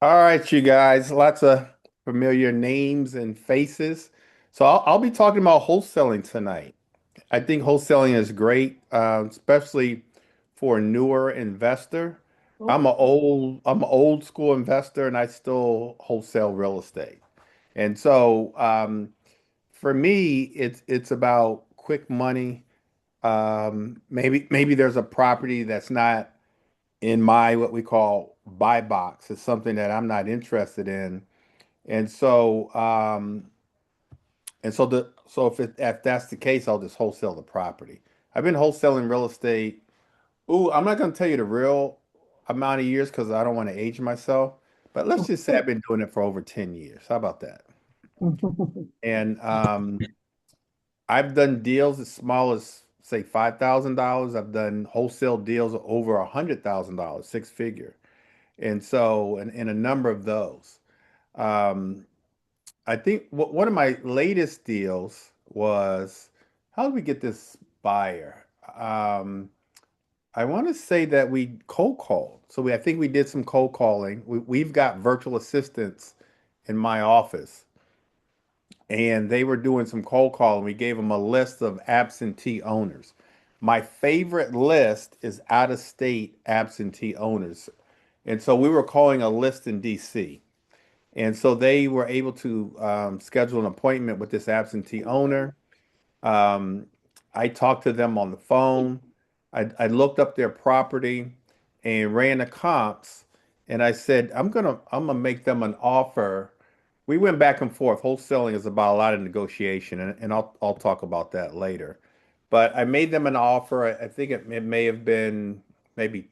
All right, you guys, lots of familiar names and faces. So I'll be talking about wholesaling tonight. I think wholesaling is great, especially for a newer investor. Okay. I'm an old school investor, and I still wholesale real estate. And so for me, it's about quick money. Maybe there's a property that's not in my what we call buy box. It's something that I'm not interested in. And so if that's the case, I'll just wholesale the property. I've been wholesaling real estate. Ooh, I'm not going to tell you the real amount of years because I don't want to age myself, but let's just say I've been doing it for over 10 years. How about that? And I've done deals as small as say $5,000. I've done wholesale deals of over $100,000, six figure. And so, in a number of those. Um, I think one of my latest deals was how did we get this buyer? I want to say that we cold called. I think we did some cold calling. We've got virtual assistants in my office, and they were doing some cold calling. We gave them a list of absentee owners. My favorite list is out of state absentee owners. And so we were calling a list in DC. And so they were able to schedule an appointment with this absentee owner. Um, I talked to them on the phone. I looked up their property and ran the comps. And I said, I'm gonna make them an offer. We went back and forth. Wholesaling is about a lot of negotiation, and I'll talk about that later. But I made them an offer. I think it may have been maybe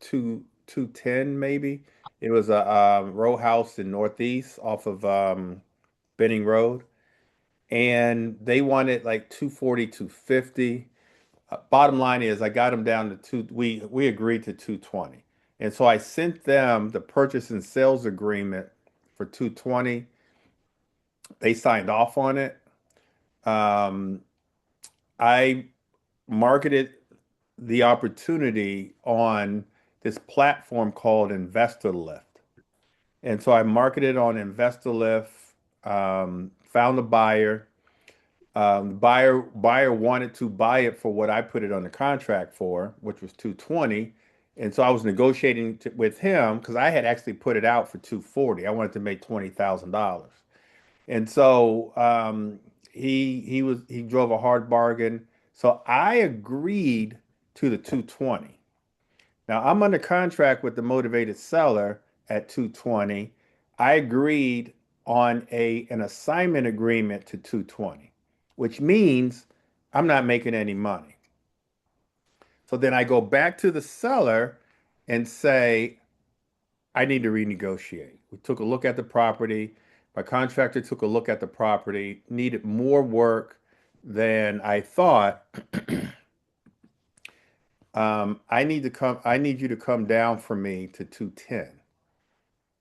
210 maybe. It was a row house in Northeast off of Benning Road, and they wanted like 240, 250. Bottom line is I got them down to two. We agreed to 220, and so I sent them the purchase and sales agreement for 220. They signed off on it. Um, I marketed the opportunity on this platform called Investor Lift. And so I marketed on InvestorLift, found a buyer. The buyer wanted to buy it for what I put it on the contract for, which was 220. And so I was negotiating with him because I had actually put it out for 240. I wanted to make $20,000. And so he drove a hard bargain. So I agreed to the 220. Now I'm under contract with the motivated seller at 220. I agreed on an assignment agreement to 220, which means I'm not making any money. So then I go back to the seller and say, I need to renegotiate. We took a look at the property. My contractor took a look at the property, needed more work than I thought. I need you to come down for me to 210.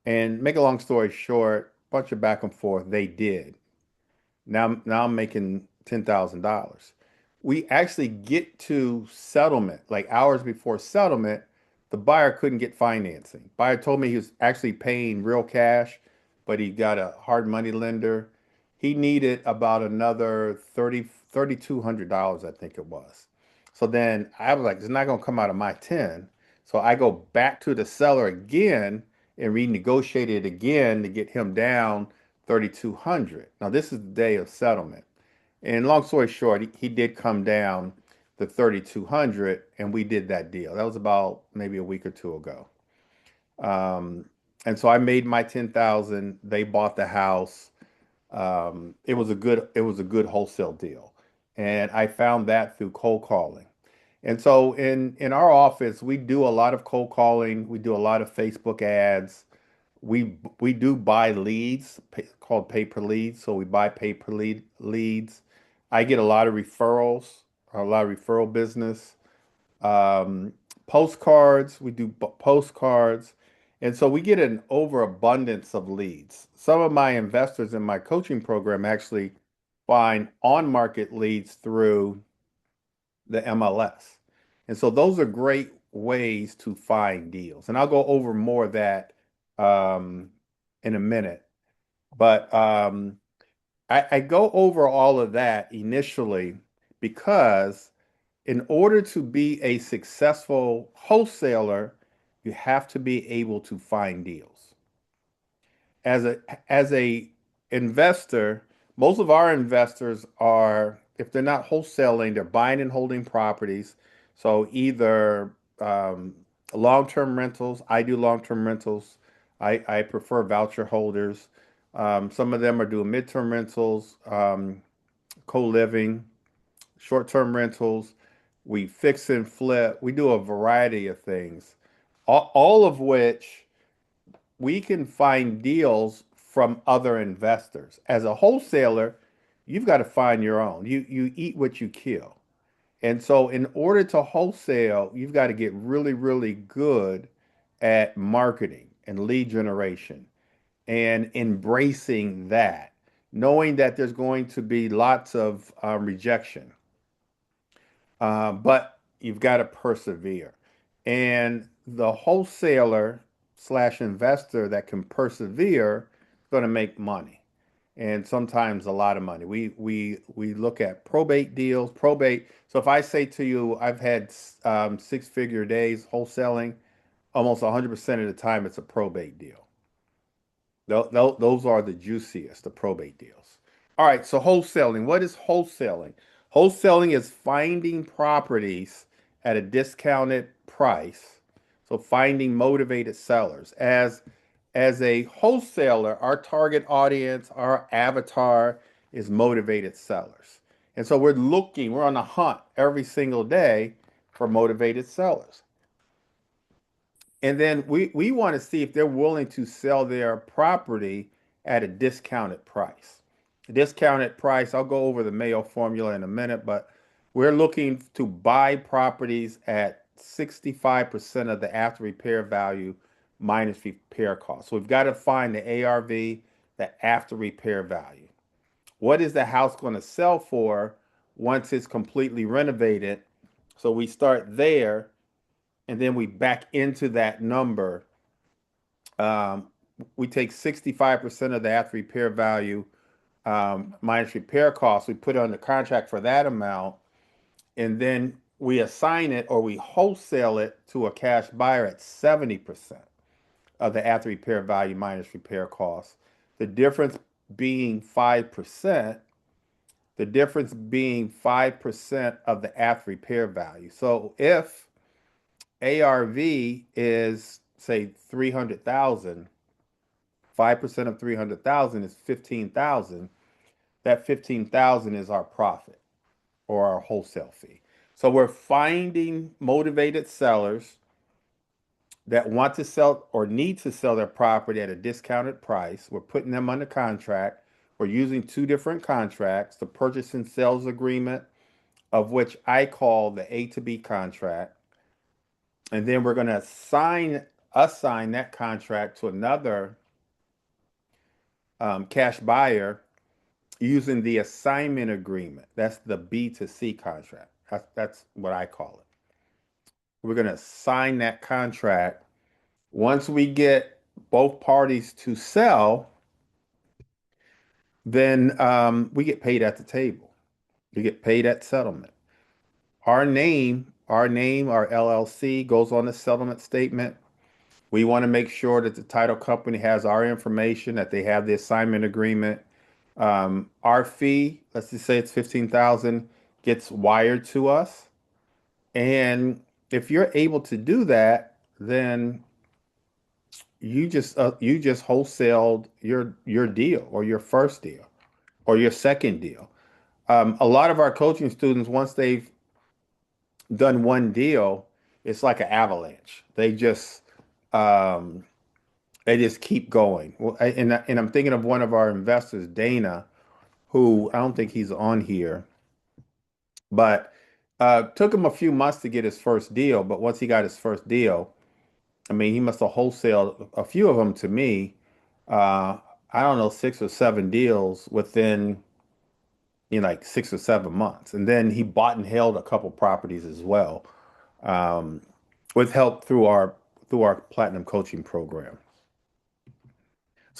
And make a long story short, bunch of back and forth, they did. Now I'm making $10,000. We actually get to settlement, like hours before settlement, the buyer couldn't get financing. Buyer told me he was actually paying real cash, but he got a hard money lender. He needed about another $3,200, I think it was. So then I was like, it's not gonna come out of my 10. So I go back to the seller again and renegotiate it again to get him down 3,200. Now this is the day of settlement. And long story short, he did come down to 3,200 and we did that deal. That was about maybe a week or two ago. Um, and so I made my 10,000. They bought the house. It was a good wholesale deal. And I found that through cold calling. And so in our office, we do a lot of cold calling. We do a lot of Facebook ads. We do buy leads called pay per lead. So we buy pay per leads. I get a lot of referrals, a lot of referral business. Um, Postcards, we do postcards. And so we get an overabundance of leads. Some of my investors in my coaching program actually find on market leads through the MLS. And so those are great ways to find deals. And I'll go over more of that um, in a minute. But I go over all of that initially because in order to be a successful wholesaler, you have to be able to find deals. As a investor, most of our investors are, if they're not wholesaling, they're buying and holding properties. So either long-term rentals, I do long-term rentals. I prefer voucher holders. Some of them are doing midterm rentals, co-living, short-term rentals. We fix and flip. We do a variety of things, all of which we can find deals from other investors. As a wholesaler, you've got to find your own. You eat what you kill. And so in order to wholesale, you've got to get really, really good at marketing and lead generation and embracing that, knowing that there's going to be lots of rejection, but you've got to persevere. And the wholesaler slash investor that can persevere is going to make money, and sometimes a lot of money. We look at probate deals, probate. So if I say to you, I've had six-figure days wholesaling, almost 100% of the time it's a probate deal. Those are the juiciest, the probate deals. All right, so wholesaling. What is wholesaling? Wholesaling is finding properties at a discounted price. So finding motivated sellers. As a wholesaler, our target audience, our avatar is motivated sellers. And so we're on a hunt every single day for motivated sellers. And then we want to see if they're willing to sell their property at a discounted price. Discounted price, I'll go over the Mayo formula in a minute, but we're looking to buy properties at 65% of the after repair value minus repair costs. So we've got to find the ARV, the after repair value. What is the house going to sell for once it's completely renovated? So we start there and then we back into that number. Um, we take 65% of the after repair value minus repair costs. We put it on the contract for that amount, and then we assign it or we wholesale it to a cash buyer at 70% of the after repair value minus repair costs. The difference being 5%, the difference being 5% of the after repair value. So if ARV is say 300,000, 5% of 300,000 is 15,000. That 15,000 is our profit or our wholesale fee. So we're finding motivated sellers that want to sell or need to sell their property at a discounted price. We're putting them under contract. We're using two different contracts, the purchase and sales agreement, of which I call the A to B contract. And then we're going to assign that contract to another cash buyer using the assignment agreement. That's the B to C contract. That's what I call it. We're going to sign that contract. Once we get both parties to sell, then we get paid at the table. We get paid at settlement. Our LLC goes on the settlement statement. We want to make sure that the title company has our information, that they have the assignment agreement. Our fee, let's just say it's 15,000, gets wired to us. And if you're able to do that, then you just wholesaled your deal or your first deal or your second deal. A lot of our coaching students, once they've done one deal, it's like an avalanche. Um, they just keep going. Well, and I'm thinking of one of our investors, Dana, who I don't think he's on here, but took him a few months to get his first deal. But once he got his first deal, I mean, he must have wholesaled a few of them to me. Uh, I don't know, 6 or 7 deals within like 6 or 7 months, and then he bought and held a couple properties as well, um, with help through our platinum coaching program.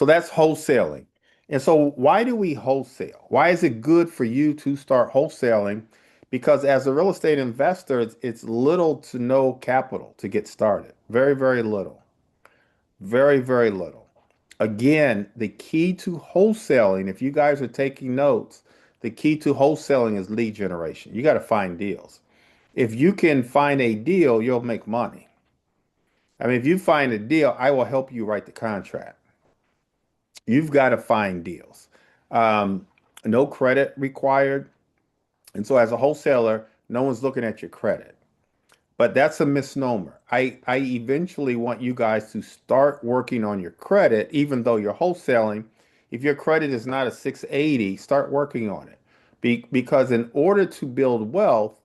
So that's wholesaling. And so why do we wholesale? Why is it good for you to start wholesaling? Because as a real estate investor, it's little to no capital to get started. Very, very little. Very, very little. Again, the key to wholesaling, if you guys are taking notes, the key to wholesaling is lead generation. You got to find deals. If you can find a deal, you'll make money. I mean, if you find a deal, I will help you write the contract. You've got to find deals. Um, no credit required. And so, as a wholesaler, no one's looking at your credit. But that's a misnomer. I eventually want you guys to start working on your credit, even though you're wholesaling. If your credit is not a 680, start working on it. Because in order to build wealth,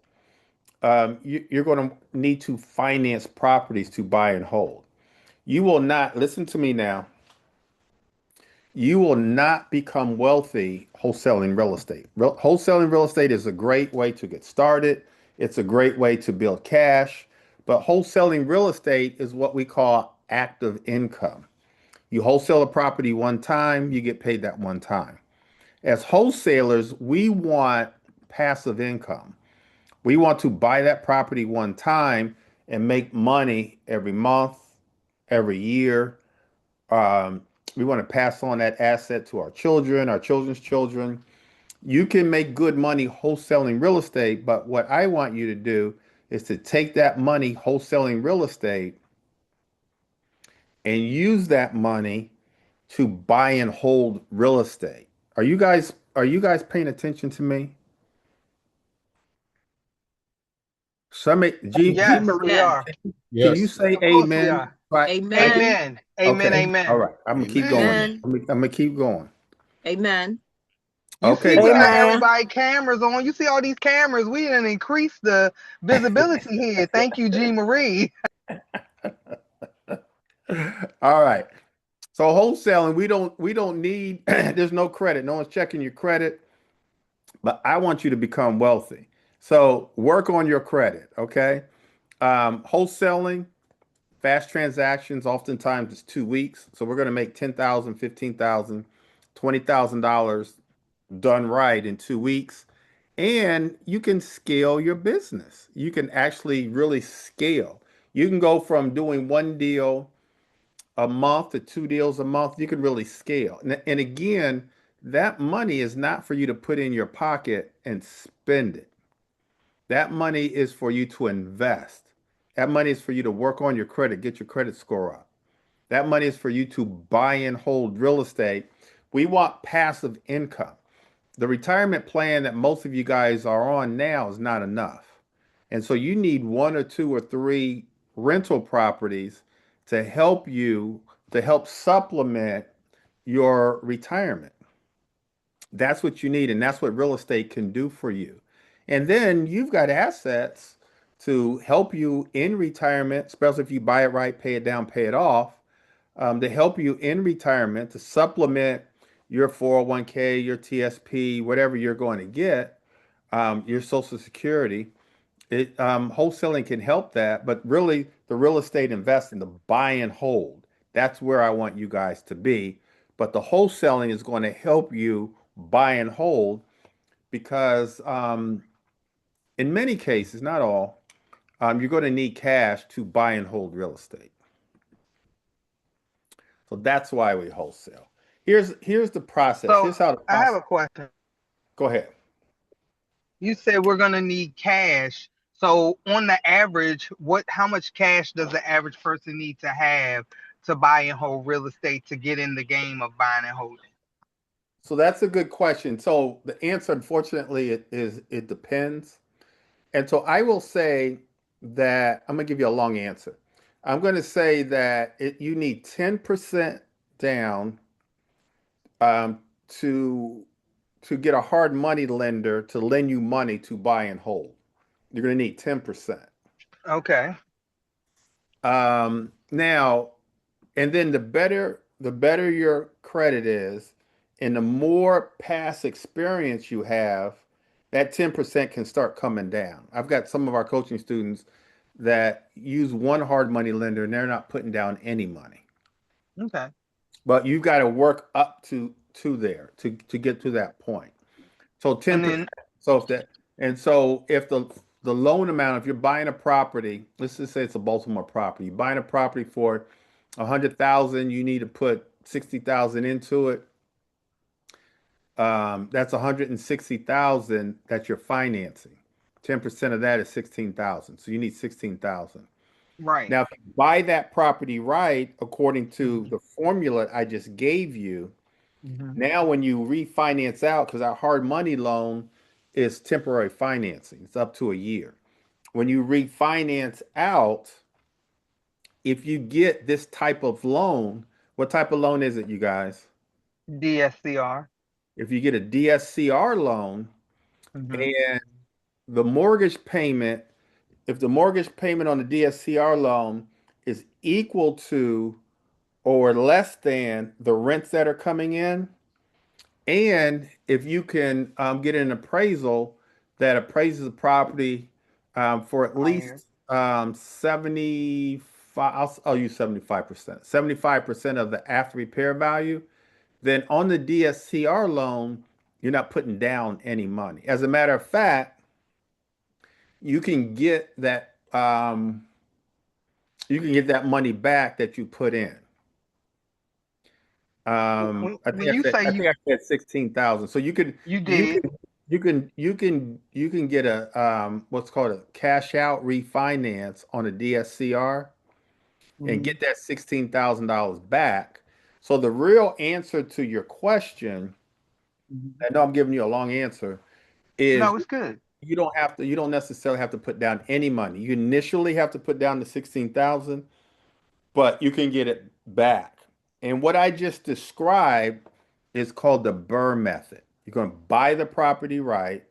you're going to need to finance properties to buy and hold. You will not, listen to me now, you will not become wealthy wholesaling real estate. Wholesaling real estate is a great way to get started. It's a great way to build cash. But wholesaling real estate is what we call active income. You wholesale a property one time, you get paid that one time. As wholesalers, we want passive income. We want to buy that property one time and make money every month, every year. Um, we want to pass on that asset to our children, our children's children. You can make good money wholesaling real estate, but what I want you to do is to take that money wholesaling real estate and use that money to buy and hold real estate. Are you guys paying attention to me? G Yes, we Marie, Amen. are. can you Yes. say Of course we amen? are. Right. Amen. Amen. Amen. Okay. All Amen. right. I'm gonna keep going Amen. then. Amen. I'm gonna keep going. Amen. You Okay, see, we got guys. Amen. everybody cameras on. You see all these cameras. We didn't increase the visibility here. Thank you, G Marie. All right. So wholesaling, we don't need there's no credit. No one's checking your credit, but I want you to become wealthy. So work on your credit, okay? Wholesaling, fast transactions, oftentimes it's 2 weeks. So we're gonna make 10,000, 15,000, $20,000 done right in 2 weeks. And you can scale your business. You can actually really scale. You can go from doing one deal a month to two deals a month. You can really scale. And again, that money is not for you to put in your pocket and spend it. That money is for you to invest. That money is for you to work on your credit, get your credit score up. That money is for you to buy and hold real estate. We want passive income. The retirement plan that most of you guys are on now is not enough. And so you need one or two or three rental properties to help you, to help supplement your retirement. That's what you need, and that's what real estate can do for you. And then you've got assets to help you in retirement, especially if you buy it right, pay it down, pay it off, to help you in retirement to supplement your 401k, your TSP, whatever you're going to get, your Social Security. Wholesaling can help that, but really the real estate investing, the buy and hold, that's where I want you guys to be. But the wholesaling is going to help you buy and hold because in many cases, not all, you're going to need cash to buy and hold real estate. So that's why we wholesale. Here's the process. So Here's how the I have process. a question. Go ahead. You said we're gonna need cash. So on the average, how much cash does the average person need to have to buy and hold real estate to get in the game of buying and holding? So that's a good question. So the answer, unfortunately, it depends. And so I will say that I'm gonna give you a long answer. I'm gonna say that you need 10% down um, to get a hard money lender to lend you money to buy and hold. You're gonna need 10%. Okay. Now, and then the better your credit is, and the more past experience you have, that 10% can start coming down. I've got some of our coaching students that use one hard money lender and they're not putting down any money. Okay. but you got to work up to there to get to that point. So And 10%. then So if that and so if the loan amount, if you're buying a property, let's just say it's a Baltimore property, you're buying a property for 100,000, you need to put 60,000 into it. That's 160,000 that you're financing. 10% of that is 16,000. So you need 16,000. right. Now, if you buy that property right, according to Mhm. the formula I just gave you, Mhm. now when you refinance out, because our hard money loan is temporary financing, it's up to a year. When you refinance out, if you get this type of loan, what type of loan is it, you guys? DSCR. If you get a DSCR loan Mhm. and the mortgage payment, if the mortgage payment on the DSCR loan is equal to or less than the rents that are coming in, and if you can get an appraisal that appraises the property for at Higher. least 75, I'll use 75%, 75% of the after repair value, then on the DSCR loan, you're not putting down any money. As a matter of fact, you can get that money back that you put in. When you say I think I said 16,000. So you you did. can you can get a what's called a cash out refinance on a DSCR and Mhm. get that $16,000 back. So the real answer to your question, Mhm. I know I'm giving you a long answer, is No, it's good. you don't necessarily have to put down any money. You initially have to put down the 16,000, but you can get it back. And what I just described is called the Burr method. You're going to buy the property right.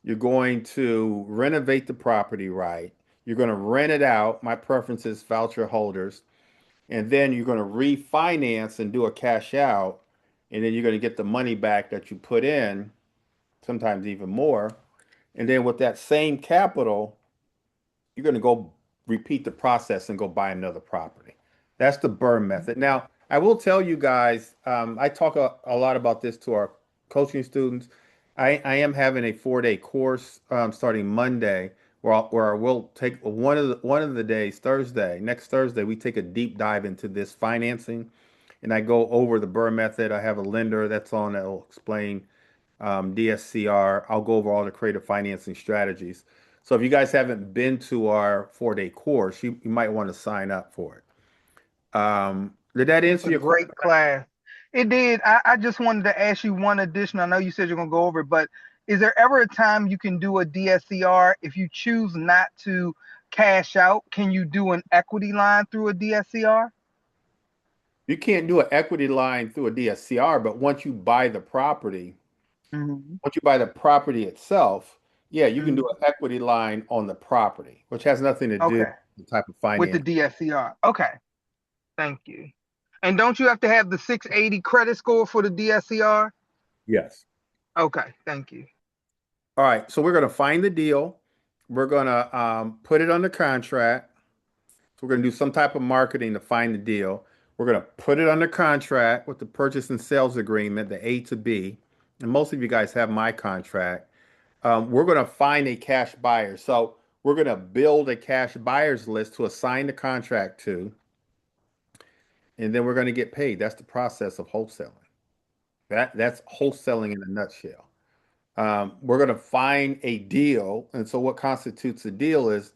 You're going to renovate the property right. You're going to rent it out. My preference is voucher holders. And then you're going to refinance and do a cash out. And then you're going to get the money back that you put in, sometimes even more. And then with that same capital, you're going to go repeat the process and go buy another property. That's the burn method. Now, I will tell you guys, I talk a lot about this to our coaching students. I am having a 4-day course starting Monday where I will take one of the days, Thursday, next Thursday, we take a deep dive into this financing and I go over the burn method. I have a lender that's on that will explain DSCR. I'll go over all the creative financing strategies. So if you guys haven't been to our 4-day course, you might want to sign up for it. Did that It's answer a your question? great class. It did. I just wanted to ask you one additional. I know you said you're gonna go over it, but is there ever a time you can do a DSCR if you choose not to cash out? Can you do an equity line through a DSCR? You can't do an equity line through a DSCR, but Hmm. once you buy the property itself, yeah, you can do Hmm. an equity line on the property, which has nothing to do Okay, with the type of with the finance. DSCR. Okay, thank you. And don't you have to have the 680 credit score for the DSCR? Yes. Okay, thank you. All right, so we're going to find the deal. We're going to put it under contract. So we're going to do some type of marketing to find the deal. We're going to put it under contract with the purchase and sales agreement, the A to B. And most of you guys have my contract. We're going to find a cash buyer. So we're going to build a cash buyers list to assign the contract to, and then we're going to get paid. That's the process of wholesaling. That's wholesaling in a nutshell. We're going to find a deal. And so what constitutes a deal is,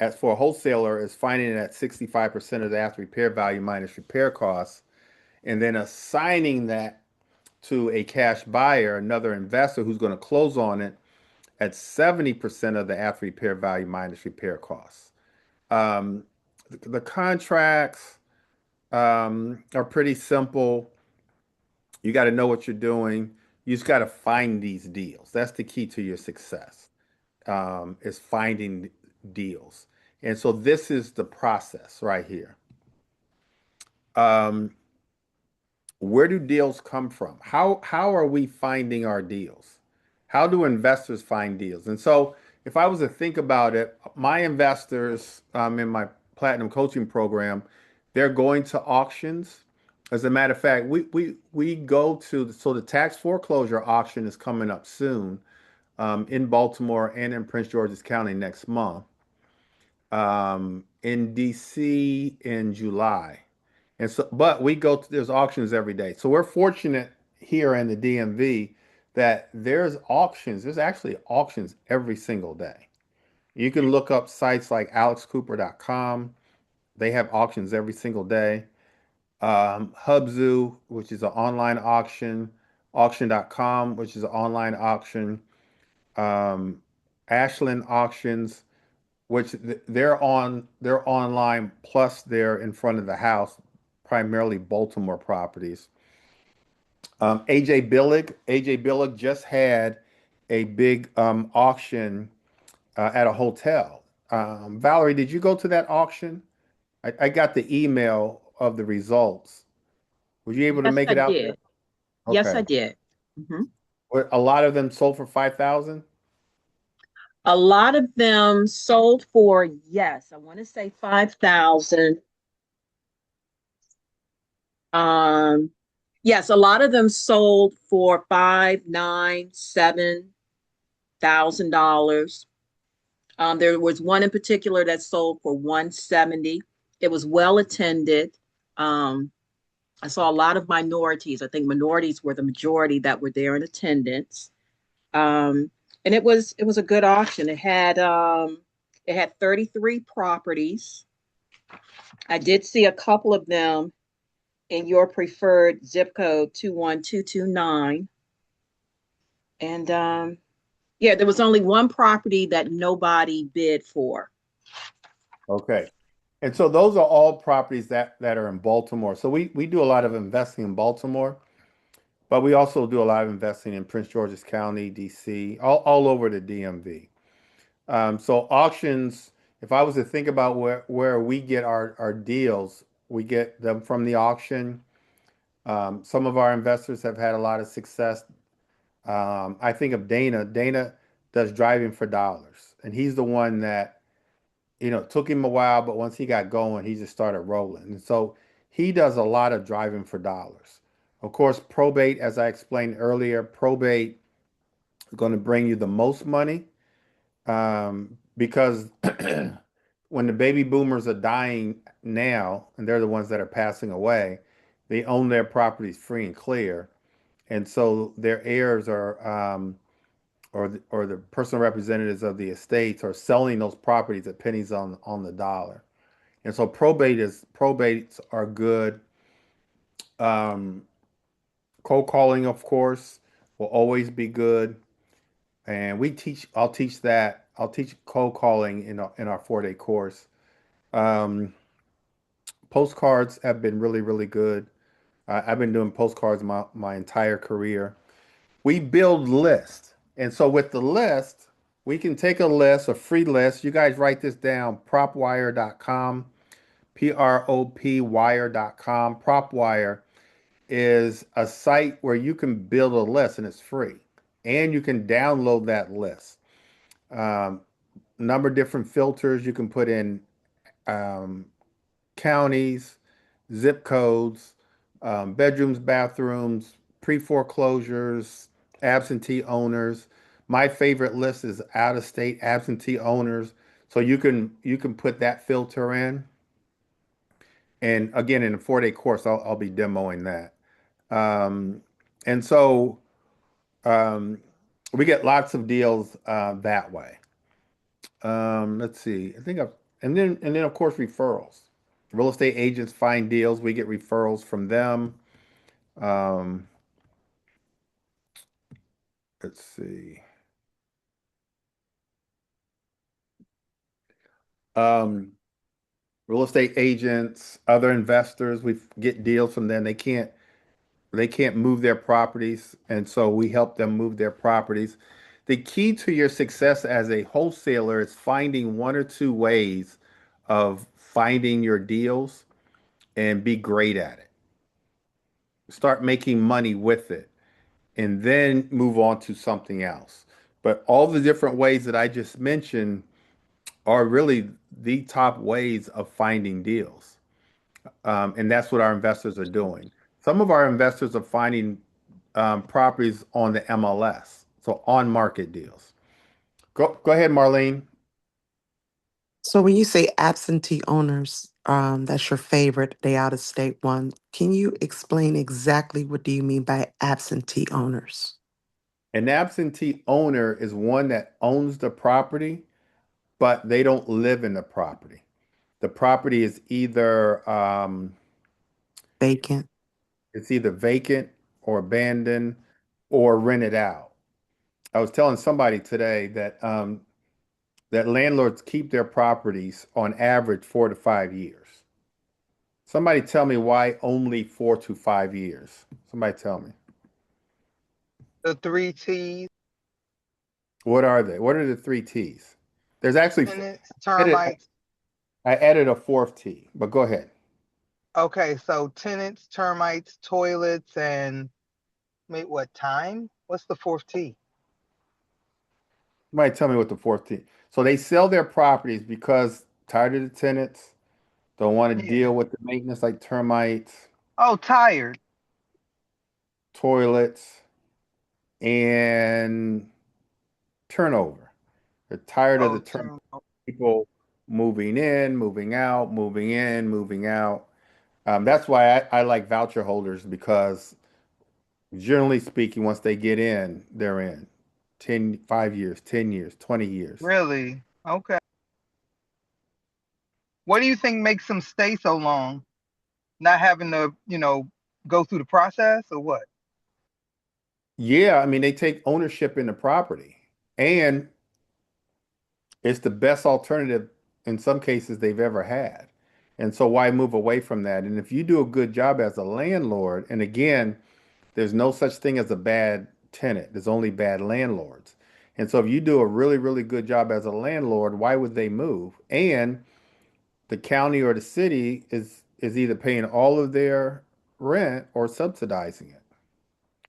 as for a wholesaler, is finding it at 65% of the after repair value minus repair costs, and then assigning that to a cash buyer, another investor who's going to close on it at 70% of the after repair value minus repair costs. Um, the contracts are pretty simple. You got to know what you're doing. You just got to find these deals. That's the key to your success, is finding deals. And so this is the process right here. Um, where do deals come from? How are we finding our deals? How do investors find deals? And so if I was to think about it, my investors in my platinum coaching program, they're going to auctions, As a matter of fact, we go to so the tax foreclosure auction is coming up soon in Baltimore and in Prince George's County next month. In DC in July. And so, but we go to there's auctions every day. So we're fortunate here in the DMV that there's auctions. There's actually auctions every single day. You can look up sites like alexcooper.com. They have auctions every single day. Hubzoo, which is an online auction, auction.com, which is an online auction, um, Ashland auctions, which they're online plus they're in front of the house, primarily Baltimore properties. AJ Billig just had a big auction at a hotel. Valerie, did you go to that auction? I got the email of the results. Were you able to Yes, make I it out there? did. Yes, I Okay. did. Mhm. Were a lot of them sold for 5,000? A lot of them sold for, yes, I want to say 5,000. Um, yes, a lot of them sold for 5, 9, $7,000. There was one in particular that sold for 170. It was well attended. Um, I saw a lot of minorities. I think minorities were the majority that were there in attendance. Um, and it was a good auction. It had 33 properties. I did see a couple of them in your preferred zip code 21229. And yeah, there was only one property that nobody bid for. Okay. And so those are all properties that are in Baltimore. So we do a lot of investing in Baltimore, but we also do a lot of investing in Prince George's County, DC, all over the DMV. So auctions, if I was to think about where we get our deals, we get them from the auction. Some of our investors have had a lot of success. I think of Dana. Dana does driving for dollars, and he's the one that, it took him a while, but once he got going, he just started rolling. And so he does a lot of driving for dollars. Of course, probate, as I explained earlier, probate is going to bring you the most money because when the baby boomers are dying now, and they're the ones that are passing away, they own their properties free and clear. And so their heirs or the personal representatives of the estates are selling those properties at pennies on the dollar. And so probates are good. Um, Cold calling, of course, will always be good. And I'll teach that. I'll teach cold calling in our 4-day course. Um, Postcards have been really, really good. I've been doing postcards my entire career. We build lists. And so with the list, we can take a list, a free list. You guys write this down, propwire.com, PROP wire.com. PropWire is a site where you can build a list and it's free. And you can download that list. Um, Number of different filters. You can put in um, counties, zip codes, bedrooms, bathrooms, pre-foreclosures, absentee owners. My favorite list is out-of-state absentee owners. So you can put that filter in. And again, in a 4-day course, I'll be demoing that. Um, and so um, we get lots of deals that way. Let's see. And then of course referrals. Real estate agents find deals. We get referrals from them. Um, let's see. Um, Real estate agents, other investors, we get deals from them. They can't move their properties, and so we help them move their properties. The key to your success as a wholesaler is finding one or two ways of finding your deals and be great at it. Start making money with it and then move on to something else. But all the different ways that I just mentioned are really the top ways of finding deals. And that's what our investors are doing. Some of our investors are finding properties on the MLS, so on market deals. Go ahead, Marlene. So when you say absentee owners, that's your favorite, the out of state one. Can you explain exactly what do you mean by absentee owners? An absentee owner is one that owns the property, but they don't live in the property. The property is Vacant. it's either vacant or abandoned or rented out. I was telling somebody today that landlords keep their properties on average 4 to 5 years. Somebody tell me why only 4 to 5 years. Somebody tell me. The three T's: What are they? What are the three T's? There's actually tenants, I added, termites. I added a fourth T, but go ahead. Okay, so tenants, termites, toilets, and wait, what time? What's the fourth T? Somebody tell me what the fourth T. So they sell their properties because tired of the tenants, don't want to Yeah. deal with the maintenance like termites, Oh, tired. toilets, and turnover. They're tired of the Oh, turn term. people moving in, moving out, moving in, moving out. That's why I like voucher holders because generally speaking, once they get in, they're in 5 years, 10 years, 20 years. Really? Okay. What do you think makes them stay so long? Not having to, go through the process or what? Yeah, I mean, they take ownership in the property and it's the best alternative in some cases they've ever had. And so why move away from that? And if you do a good job as a landlord, and again, there's no such thing as a bad tenant. There's only bad landlords. And so if you do a really, really good job as a landlord, why would they move? And the county or the city is either paying all of their rent or subsidizing it.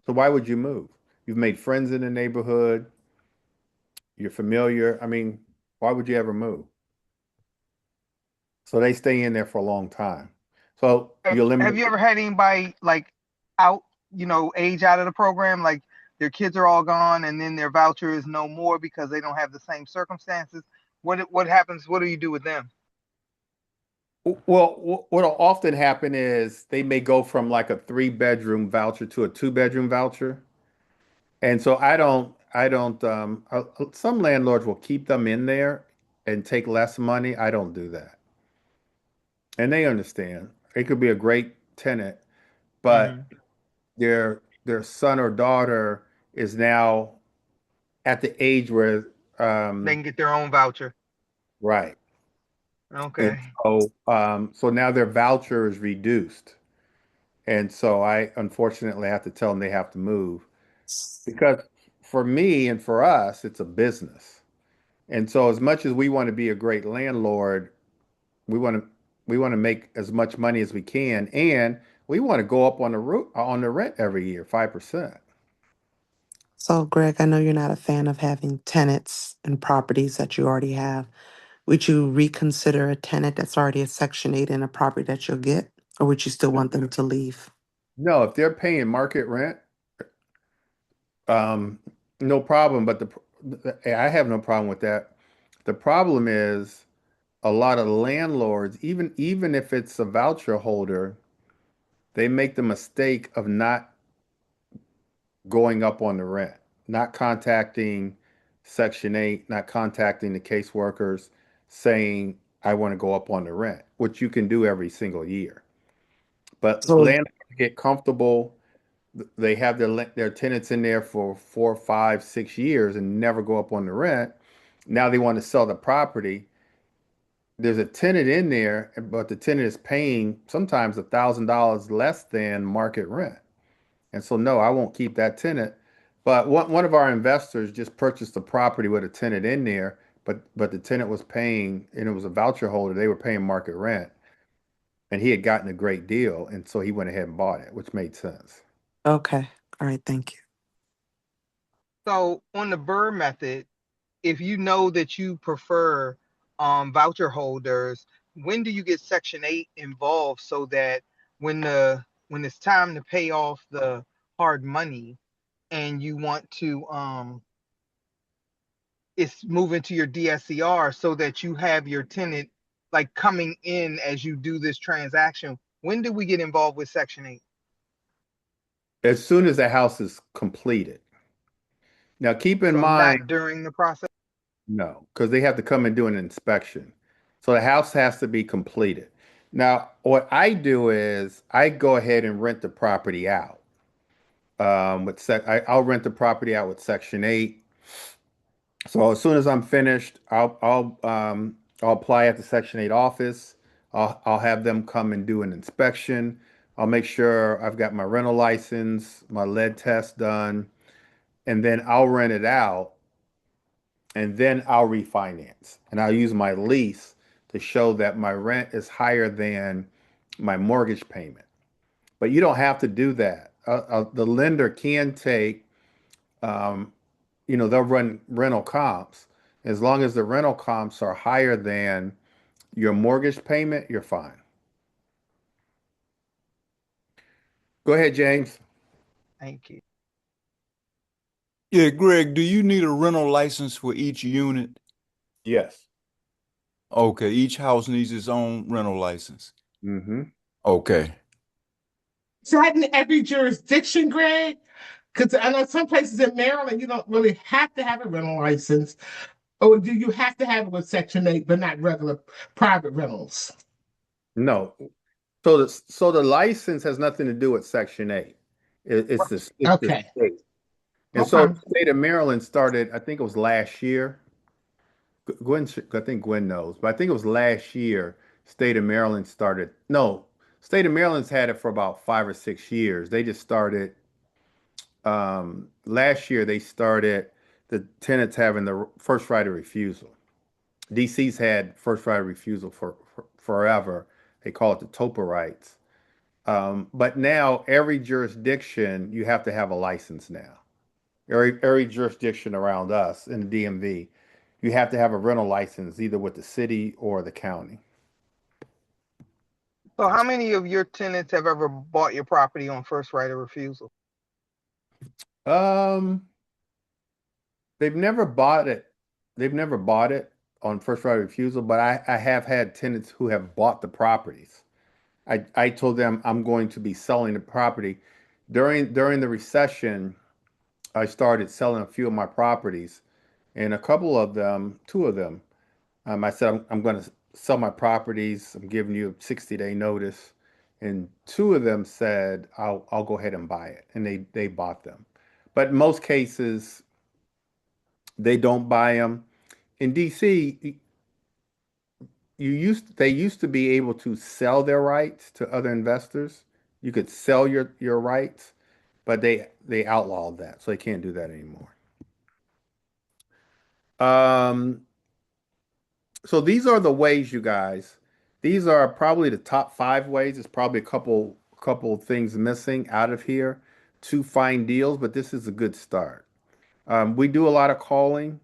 So why would you move? You've made friends in the neighborhood, you're familiar. I mean, why would you ever move? So they stay in there for a long time. So Have, you have eliminate. you ever had anybody like out, age out of the program, like their kids are all gone and then their voucher is no more because they don't have the same circumstances? What happens? What do you do with them? Well, what'll often happen is they may go from like a 3 bedroom voucher to a 2 bedroom voucher. And so some landlords will keep them in there and take less money. I don't do that. And they understand. It could be a great tenant, but Hmm. their son or daughter is now at the age where They um can get their own voucher. right. And Okay. so now their voucher is reduced. And so I unfortunately have to tell them they have to move because for me and for us, it's a business. And so as much as we want to be a great landlord, we want to we want to make as much money as we can, and we want to go up on on the rent every year, 5%. So, Greg, I know you're not a fan of having tenants and properties that you already have. Would you reconsider a tenant that's already a Section 8 in a property that you'll get? Or would you still want them to leave? No, if they're paying market rent, um, no problem. But I have no problem with that. The problem is a lot of landlords, even if it's a voucher holder, they make the mistake of not going up on the rent, not contacting Section 8, not contacting the caseworkers saying, I want to go up on the rent, which you can do every single year. But So, landlords get comfortable. They have their tenants in there for 4, 5, 6 years and never go up on the rent. Now they want to sell the property. There's a tenant in there, but the tenant is paying sometimes $1,000 less than market rent. And so, no, I won't keep that tenant. But one of our investors just purchased a property with a tenant in there, but the tenant was paying, and it was a voucher holder. They were paying market rent, and he had gotten a great deal, and so he went ahead and bought it, which made sense. okay. All right. Thank you. So on the Burr method, if you know that you prefer voucher holders, when do you get Section 8 involved so that when it's time to pay off the hard money and you want to it's moving to your DSCR so that you have your tenant like coming in as you do this transaction? When do we get involved with Section 8? As soon as the house is completed. Now, keep in So mind, not during the process. no, because they have to come and do an inspection. So the house has to be completed. Now, what I do is I go ahead and rent the property out. I'll rent the property out with Section 8. So as soon as I'm finished, I'll apply at the Section 8 office. I'll have them come and do an inspection. I'll make sure I've got my rental license, my lead test done, and then I'll rent it out, and then I'll refinance. And I'll use my lease to show that my rent is higher than my mortgage payment. But you don't have to do that. The lender can take, um, they'll run rental comps. As long as the rental comps are higher than your mortgage payment, you're fine. Go ahead, James. Thank you. Yeah, Greg, do you need a rental license for each unit? Yes. Okay, each house needs its own rental license. Mm-hmm. Okay. Is that in every jurisdiction, Greg? Because I know some places in Maryland you don't really have to have a rental license, or do you have to have it with Section 8, but not regular private rentals? No. So the license has nothing to do with Section 8. It's the Okay. state. And so Okay. the state of Maryland started, I think it was last year. I think Gwen knows, but I think it was last year. State of Maryland started. No, state of Maryland's had it for about 5 or 6 years. They just started last year. They started the tenants having the first right of refusal. DC's had first right of refusal for forever. They call it the TOPA rights. But now every jurisdiction you have to have a license now. Every jurisdiction around us in the DMV, you have to have a rental license either with the city or the county. So how many of your tenants have ever bought your property on first right of refusal? Um, they've never bought it. They've never bought it on first right of refusal, but I have had tenants who have bought the properties. I told them I'm going to be selling the property. During the recession, I started selling a few of my properties, and a couple of them, two of them, I said, I'm going to sell my properties. I'm giving you a 60-day notice. And two of them said, I'll go ahead and buy it. And they bought them. But in most cases, they don't buy them. In DC, they used to be able to sell their rights to other investors. You could sell your rights, but they outlawed that, so they can't do that anymore. Um, So these are the ways, you guys. These are probably the top 5 ways. There's probably a couple of things missing out of here to find deals, but this is a good start. We do a lot of calling,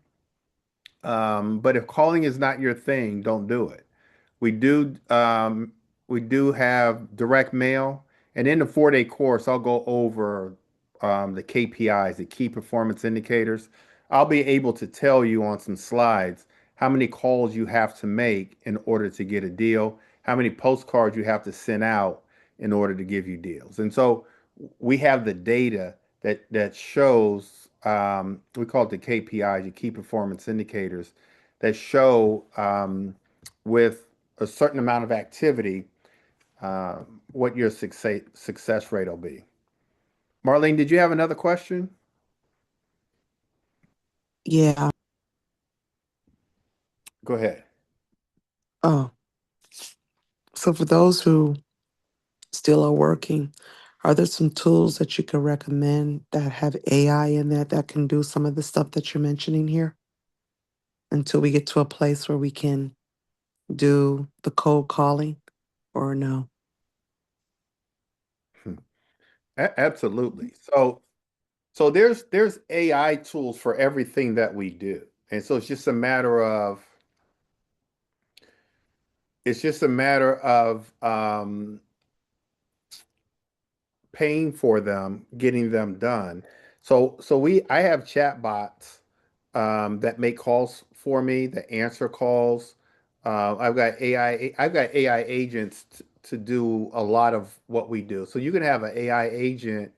but if calling is not your thing, don't do it. We do we do have direct mail, and in the 4-day course, I'll go over the KPIs, the key performance indicators. I'll be able to tell you on some slides how many calls you have to make in order to get a deal, how many postcards you have to send out in order to give you deals. And so we have the data that shows we call it the KPIs, the key performance indicators that show with a certain amount of activity, what your success rate will be. Marlene, did you have another question? Yeah. Go ahead. Oh, so for those who still are working, are there some tools that you could recommend that have AI in that can do some of the stuff that you're mentioning here until we get to a place where we can do the cold calling or no? Absolutely. So there's AI tools for everything that we do. And so it's just a matter of It's just a matter of paying for them, getting them done. I have chat bots that make calls for me, that answer calls. I've got AI agents to do a lot of what we do. So you can have an AI agent,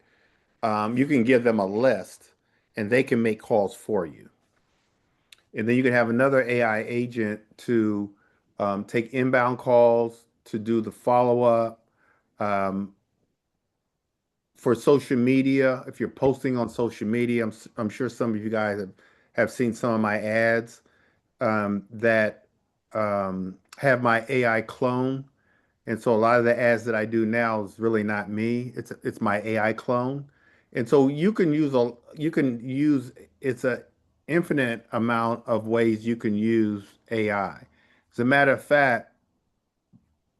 you can give them a list and they can make calls for you. And then you can have another AI agent to take inbound calls, to do the follow up. Um, for social media, if you're posting on social media, I'm sure some of you guys have seen some of my ads that have my AI clone. And so a lot of the ads that I do now is really not me. It's my AI clone. And so you can use it's a infinite amount of ways you can use AI. As a matter of fact,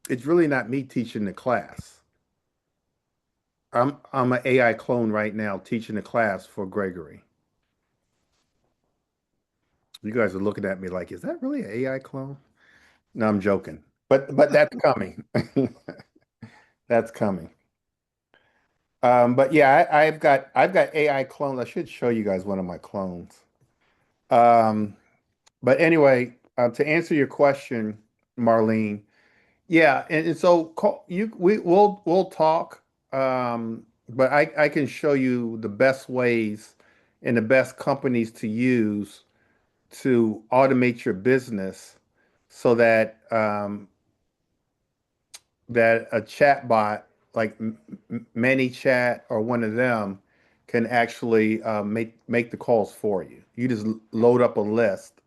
it's really not me teaching the class. I'm an AI clone right now teaching a class for Gregory. You guys are looking at me like, is that really an AI clone? No, I'm joking. But that's coming. That's coming. But yeah, I've got AI clones. I should show you guys one of my clones. Um, but anyway, to answer your question, Marlene, yeah, and so we'll talk. But I can show you the best ways and the best companies to use to automate your business so that that a chat bot like ManyChat or one of them can actually make the calls for you. You just load up a list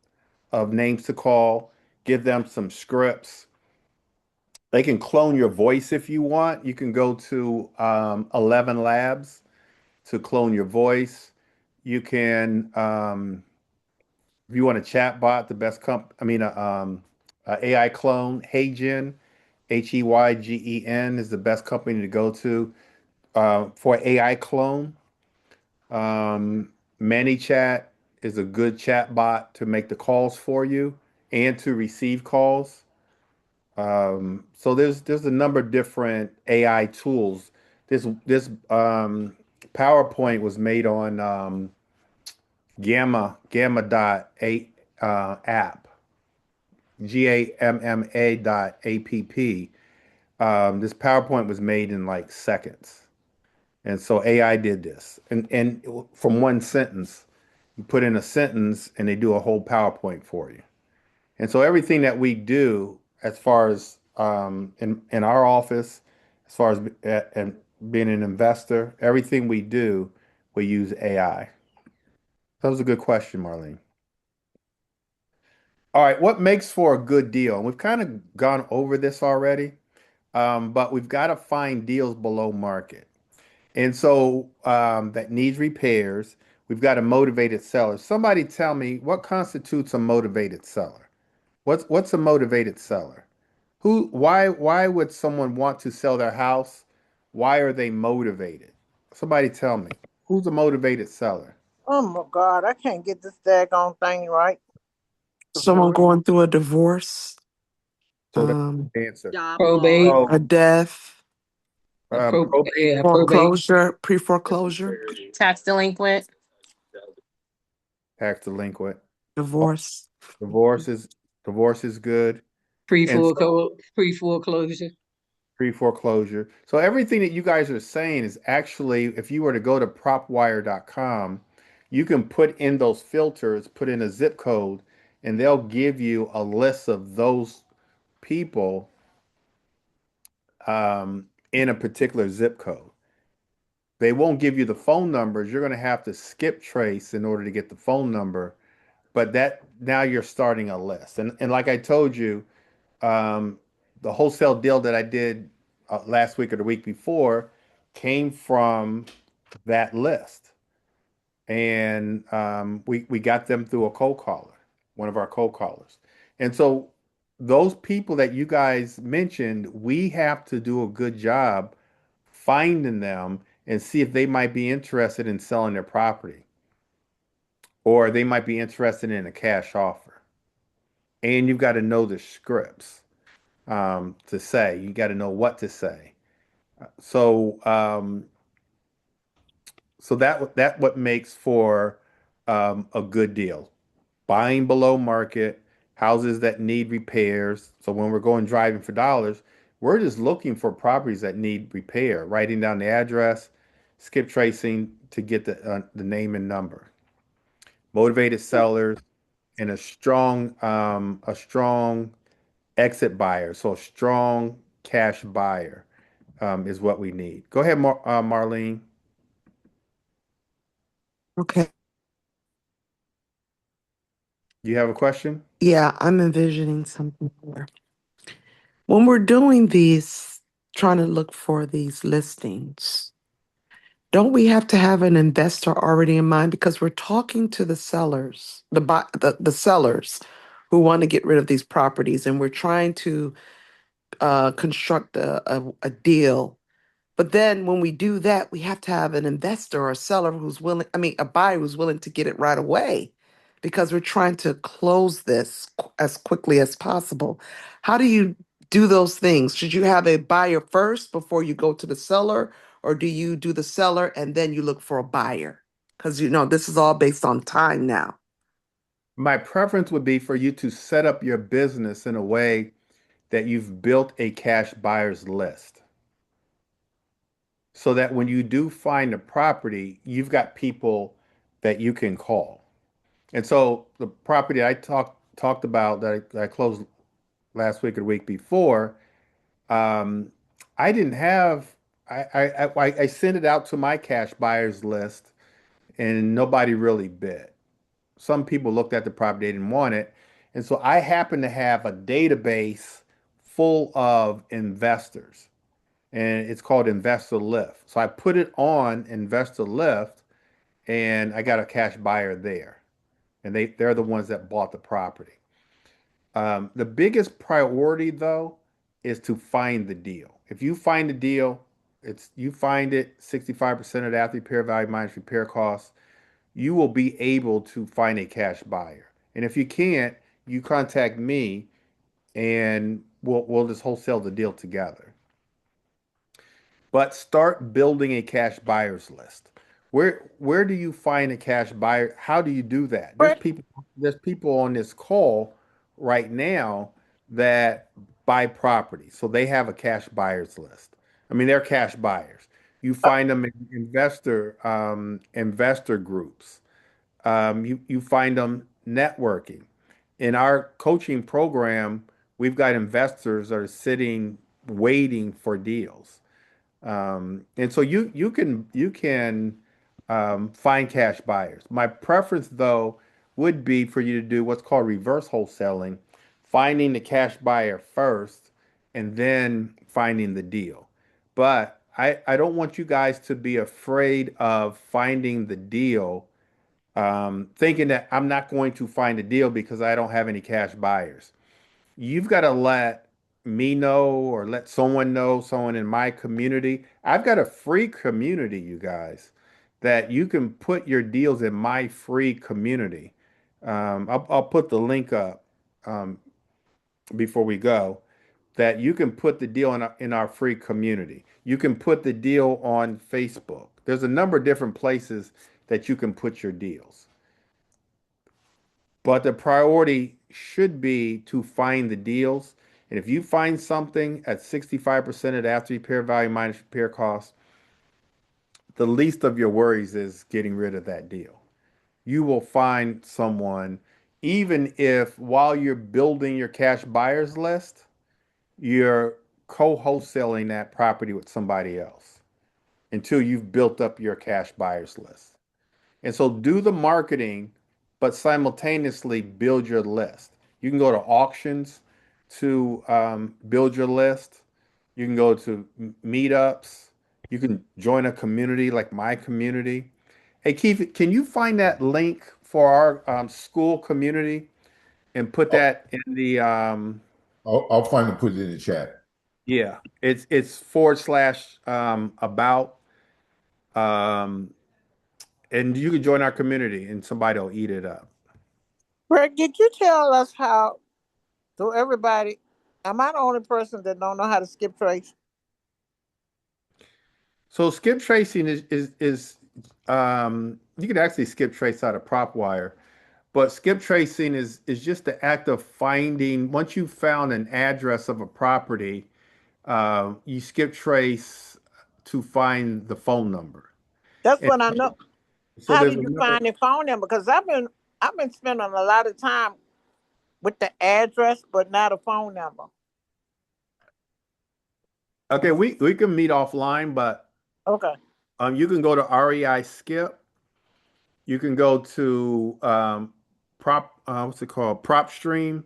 of names to call, give them some scripts. They can clone your voice if you want. You can go to 11 Labs to clone your voice. You can, if you want a chat bot, the best a AI clone, HeyGen, HeyGen is the best company to go to for AI clone. ManyChat is a good chat bot to make the calls for you and to receive calls. So there's a number of different AI tools. This PowerPoint was made on Gamma dot a app, GAMMA dot app. This PowerPoint was made in like seconds. And so AI did this. And from one sentence, you put in a sentence and they do a whole PowerPoint for you. And so everything that we do as far as in our office, as far as and being an investor, everything we do, we use AI. That was a good question, Marlene. All right, what makes for a good deal? And we've kind of gone over this already, but we've got to find deals below market. And so that needs repairs. We've got a motivated seller. Somebody tell me what constitutes a motivated seller? What's a motivated seller? Why would someone want to sell their house? Why are they motivated? Somebody tell me. Who's a motivated seller? Oh my God, I can't get this daggone thing right. Someone going through a divorce, So that's um, the answer. Job loss. Probate, Oh, a death, probate, probate, foreclosure, pre-foreclosure, tax delinquent, tax delinquent. Oh, divorce. divorce is divorce is good. And pre-foreclosure. pre-foreclosure. So everything that you guys are saying is actually, if you were to go to propwire.com, you can put in those filters, put in a zip code, and they'll give you a list of those people in a particular zip code. They won't give you the phone numbers. You're going to have to skip trace in order to get the phone number. But that now you're starting a list. And like I told you, um, the wholesale deal that I did last week or the week before came from that list. And we got them through a cold caller, one of our cold callers. And so those people that you guys mentioned, we have to do a good job finding them and see if they might be interested in selling their property or they might be interested in a cash offer. And you've got to know the scripts. to say. You got to know what to say. So that what makes for a good deal. Buying below market, houses that need repairs. So when we're going driving for dollars, we're just looking for properties that need repair, writing down the address, skip tracing to get the name and number. Motivated sellers and a strong exit buyer. So a strong cash buyer is what we need. Go ahead, Marlene. Okay. You have a question? Yeah, I'm envisioning something here. When we're doing these, trying to look for these listings, don't we have to have an investor already in mind? Because we're talking to the sellers, the sellers who want to get rid of these properties, and we're trying to construct a deal. But then when we do that, we have to have an investor or a seller who's willing, I mean, a buyer who's willing to get it right away because we're trying to close this as quickly as possible. How do you do those things? Should you have a buyer first before you go to the seller, or do you do the seller and then you look for a buyer? Because, this is all based on time now. My preference would be for you to set up your business in a way that you've built a cash buyers list so that when you do find a property, you've got people that you can call. And so the property I talked about that I closed last week or the week before, um, I didn't have I sent it out to my cash buyers list and nobody really bid. Some people looked at the property, they didn't want it. And so I happen to have a database full of investors, and it's called Investor Lift. So I put it on Investor Lift, and I got a cash buyer there, and they're the ones that bought the property. The biggest priority, though, is to find the deal. If you find the deal, it's you find it 65% of the after repair value minus repair costs, you will be able to find a cash buyer. And if you can't, you contact me and we'll just wholesale the deal together. But start building a cash buyers list. Where do you find a cash buyer? How do you do that? There's Greg, people on this call right now that buy property. So they have a cash buyers list. I mean, they're cash buyers. You find them in investor groups. You find them networking. In our coaching program, we've got investors that are sitting waiting for deals. And so you can find cash buyers. My preference though would be for you to do what's called reverse wholesaling, finding the cash buyer first and then finding the deal. But I don't want you guys to be afraid of finding the deal, thinking that I'm not going to find a deal because I don't have any cash buyers. You've got to let me know or let someone know, someone in my community. I've got a free community, you guys, that you can put your deals in my free community. I'll put the link up um, before we go, that you can put the deal in our free community. You can put the deal on Facebook. There's a number of different places that you can put your deals. But the priority should be to find the deals. And if you find something at 65% of the after repair value minus repair costs, the least of your worries is getting rid of that deal. You will find someone, even if while you're building your cash buyers list, you're co-wholesaling that property with somebody else until you've built up your cash buyers list. And so do the marketing, but simultaneously build your list. You can go to auctions to build your list. You can go to meetups. You can join a community like my community. Hey, Keith, can you find that link for our school community and put I'll, that in the I'll find and put it in the chat. yeah, it's forward slash about um and you can join our community and somebody will eat it up. Greg, did you tell us how, so everybody, Am I the only person that don't know how to skip trace? So skip tracing is you could actually skip trace out of prop wire, but skip tracing is just the act of finding once you've found an address of a property, you skip trace to find the phone number. That's And what I know. so How there's did you another. find the phone number? Because I've been spending a lot of time with the address, but not a phone number. Okay, we can meet offline, but Okay. you can go to REI Skip. You can go to what's it called? Prop Stream,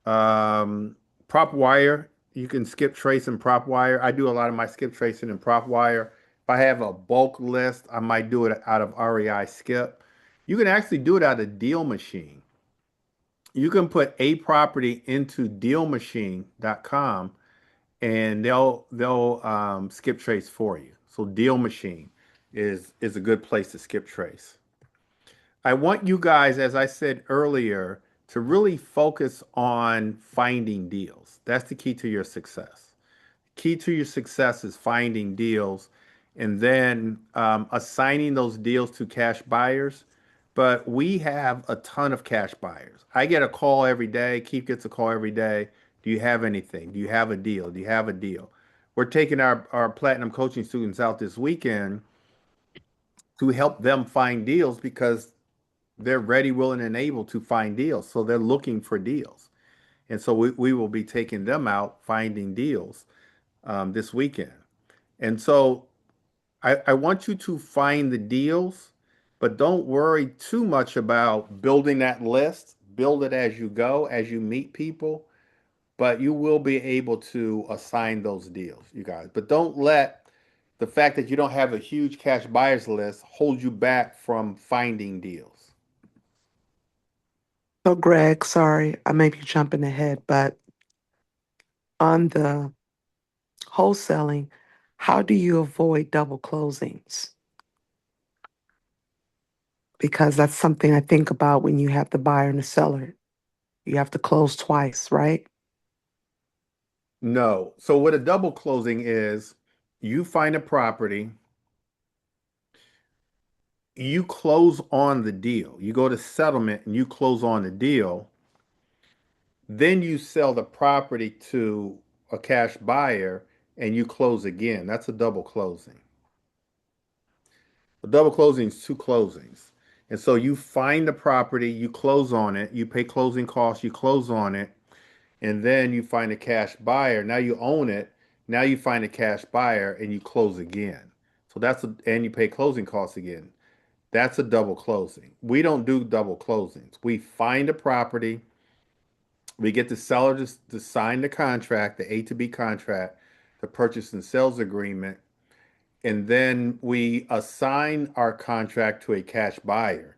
Prop Wire. You can skip trace and prop wire. I do a lot of my skip tracing and prop wire. If I have a bulk list, I might do it out of REI Skip. You can actually do it out of Deal Machine. You can put a property into dealmachine.com and they'll skip trace for you. So Deal Machine is a good place to skip trace. I want you guys, as I said earlier, to really focus on finding deals. That's the key to your success. Key to your success is finding deals and then assigning those deals to cash buyers. But we have a ton of cash buyers. I get a call every day. Keith gets a call every day. Do you have anything? Do you have a deal? Do you have a deal? We're taking our platinum coaching students out this weekend to help them find deals because they're ready, willing, and able to find deals. So they're looking for deals. And so we will be taking them out finding deals this weekend. And so I want you to find the deals, but don't worry too much about building that list. Build it as you go, as you meet people, but you will be able to assign those deals, you guys. But don't let the fact that you don't have a huge cash buyers list hold you back from finding deals. So, Greg, sorry, I may be jumping ahead, but on the wholesaling, how do you avoid double closings? Because that's something I think about when you have the buyer and the seller. You have to close twice, right? No. So what a double closing is, you find a property, you close on the deal. You go to settlement and you close on the deal. Then you sell the property to a cash buyer and you close again. That's a double closing. A double closing is two closings. And so you find the property, you close on it, you pay closing costs, you close on it, and then you find a cash buyer. Now you own it. Now you find a cash buyer and you close again. So and you pay closing costs again. That's a double closing. We don't do double closings. We find a property, we get the seller to sign the contract, the A to B contract, the purchase and sales agreement, and then we assign our contract to a cash buyer.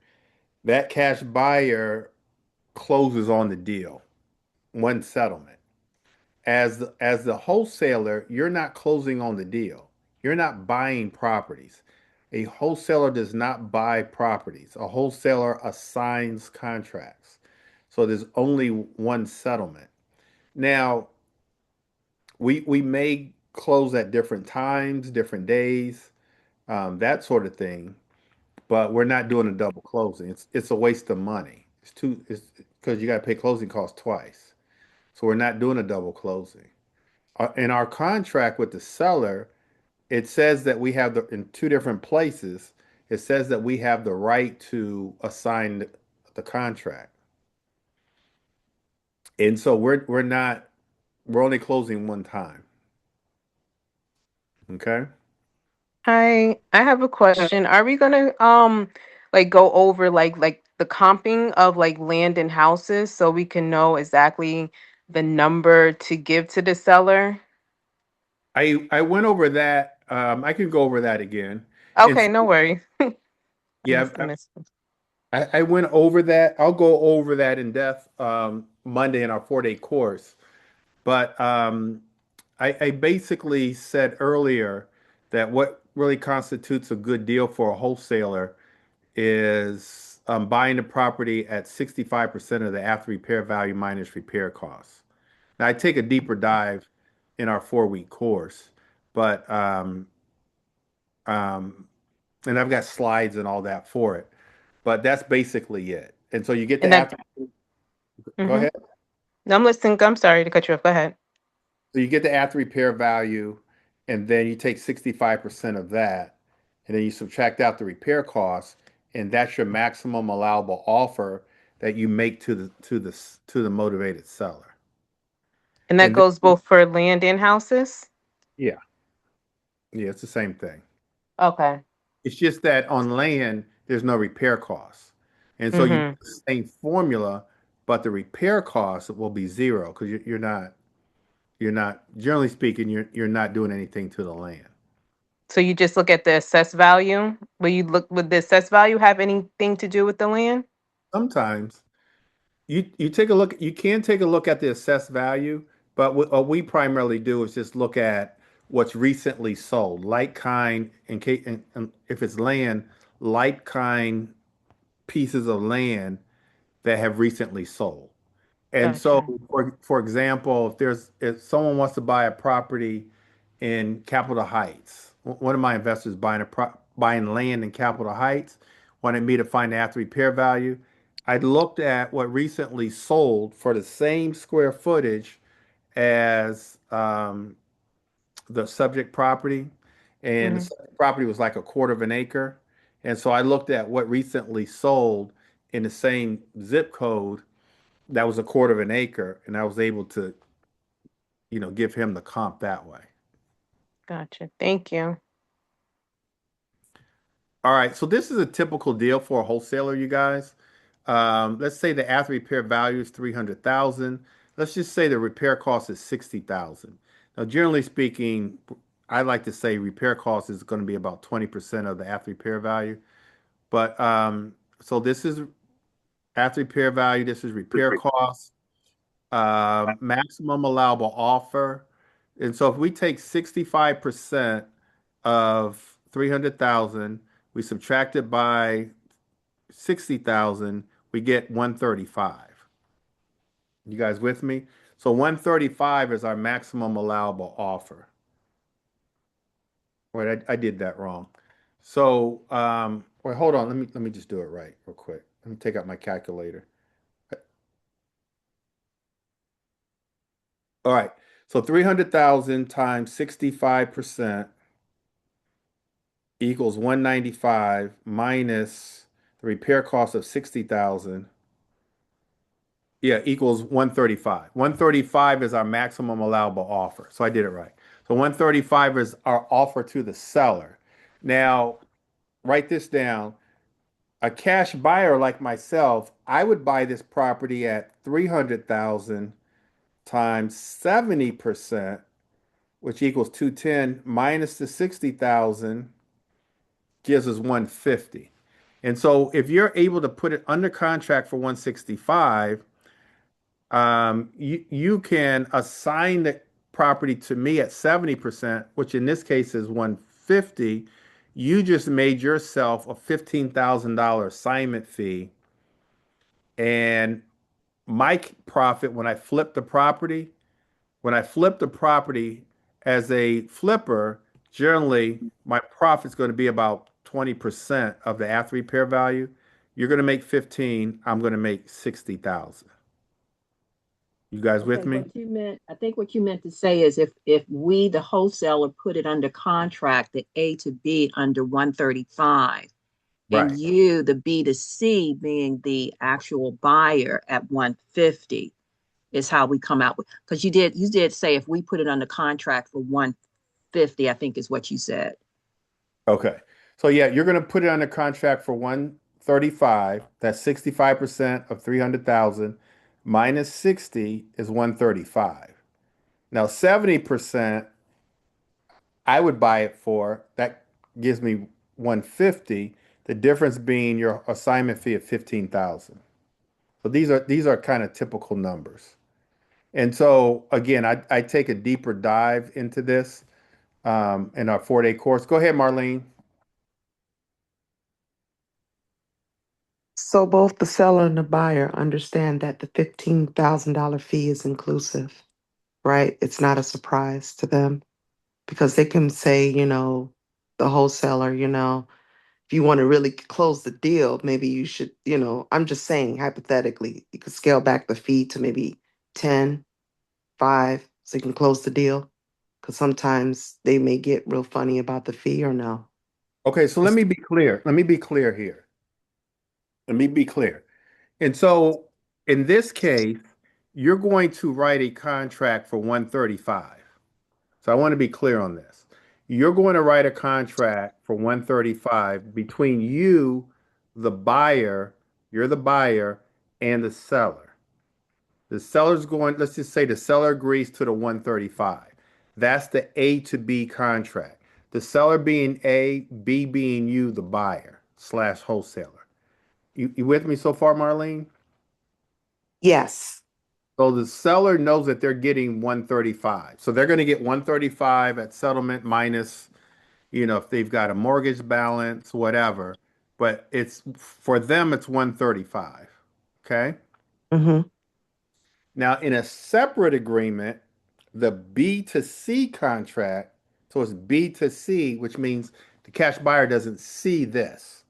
That cash buyer closes on the deal, one settlement. As the wholesaler, you're not closing on the deal. You're not buying properties. A wholesaler does not buy properties. A wholesaler assigns contracts. So there's only one settlement. Now, we may close at different times, different days, that sort of thing, but we're not doing a double closing. It's a waste of money. It's because you got to pay closing costs twice. So we're not doing a double closing. In our contract with the seller, it says that we have in two different places, it says that we have the right to assign the contract. And so we're only closing one time. Okay. Hi, I have a question. Are we gonna like go over like the comping of like land and houses so we can know exactly the number to give to the seller? I went over that. I can go over that again. And Okay, so, no worries. I yeah, must have missed it. I went over that. I'll go over that in depth Monday in our 4-day course. But I basically said earlier that what really constitutes a good deal for a wholesaler is buying the property at 65% of the after repair value minus repair costs. Now, I take a deeper dive in our 4-week course, but um, and I've got slides and all that for it. But that's basically it. And so you get the And that, after. Go mm-hmm. ahead. No, I'm listening. I'm sorry to cut you off. Go ahead. So you get the after repair value, and then you take 65% of that, and then you subtract out the repair costs, and that's your maximum allowable offer that you make to the motivated seller. And that And goes both for land and houses? yeah, yeah, it's the same thing. Okay. It's just that on land, there's no repair costs. And so you do Mm-hmm. the same formula, but the repair costs will be zero because you're not, generally speaking, you're not doing anything to the land. So you just look at the assessed value? Would the assessed value have anything to do with the land? Sometimes you take a look, you can take a look at the assessed value, but what we primarily do is just look at what's recently sold, like kind, and if it's land, like kind pieces of land that have recently sold. And so, Gotcha. for example, if someone wants to buy a property in Capitol Heights, one of my investors buying land in Capitol Heights, wanted me to find the after repair value. I looked at what recently sold for the same square footage as the subject property, and the Mm-hmm. subject property was like a quarter of an acre. And so I looked at what recently sold in the same zip code that was a quarter of an acre, and I was able to, give him the comp that way. Gotcha. Thank you. All right, so this is a typical deal for a wholesaler, you guys. Let's say the after repair value is 300,000. Let's just say the repair cost is 60,000. Now, generally speaking, I like to say repair cost is going to be about 20% of the after repair value. But so this is after repair value. This is repair cost. Maximum allowable offer. And so if we take 65% of 300,000, we subtract it by 60,000, we get 135. You guys with me? So 135 is our maximum allowable offer. Wait, I did that wrong. So, wait, hold on. Let me just do it right real quick. Let me take out my calculator. All right. So 300,000 times 65% equals 195 minus the repair cost of 60,000. Yeah, equals 135. 135 is our maximum allowable offer. So I did it right. So 135 is our offer to the seller. Now, write this down. A cash buyer like myself, I would buy this property at 300,000 times 70%, which equals 210 minus the 60,000 gives us 150. And so if you're able to put it under contract for 165, you can assign the property to me at 70%, which in this case is 150. You just made yourself a $15,000 assignment fee. And my profit when I flip the property as a flipper, generally my profit's going to be about 20% of the after repair value. You're going to make 15, I'm going to make 60,000. You guys Okay, with me? I think what you meant to say is if we, the wholesaler, put it under contract, the A to B under 135, and Right. you, the B to C, being the actual buyer at 150, is how we come out with, because you did say if we put it under contract for 150, I think is what you said. Okay. So yeah, you're going to put it under contract for 135. That's 65% of 300,000 minus 60 is 135. Now 70% I would buy it for. That gives me 150. The difference being your assignment fee of 15,000. So these are kind of typical numbers. And so again, I take a deeper dive into this in our 4-day course. Go ahead, Marlene. So both the seller and the buyer understand that the $15,000 fee is inclusive. right? It's not a surprise to them because they can say, the wholesaler, if you want to really close the deal, maybe you should, I'm just saying hypothetically, you could scale back the fee to maybe 10, 5, so you can close the deal. Because sometimes they may get real funny about the fee or no. Okay, so let me be clear. Let me be clear here. Let me be clear. And so in this case, you're going to write a contract for 135. So I want to be clear on this. You're going to write a contract for 135 between you, the buyer, you're the buyer, and the seller. The seller's going, let's just say the seller agrees to the 135. That's the A to B contract. The seller being A, B being you, the buyer slash wholesaler. You with me so far, Marlene? Yes. So the seller knows that they're getting 135. So they're going to get 135 at settlement minus, if they've got a mortgage balance, whatever. But it's for them, it's 135. Okay. Mm-hmm. Now, in a separate agreement, the B to C contract, so it's B to C, which means the cash buyer doesn't see this.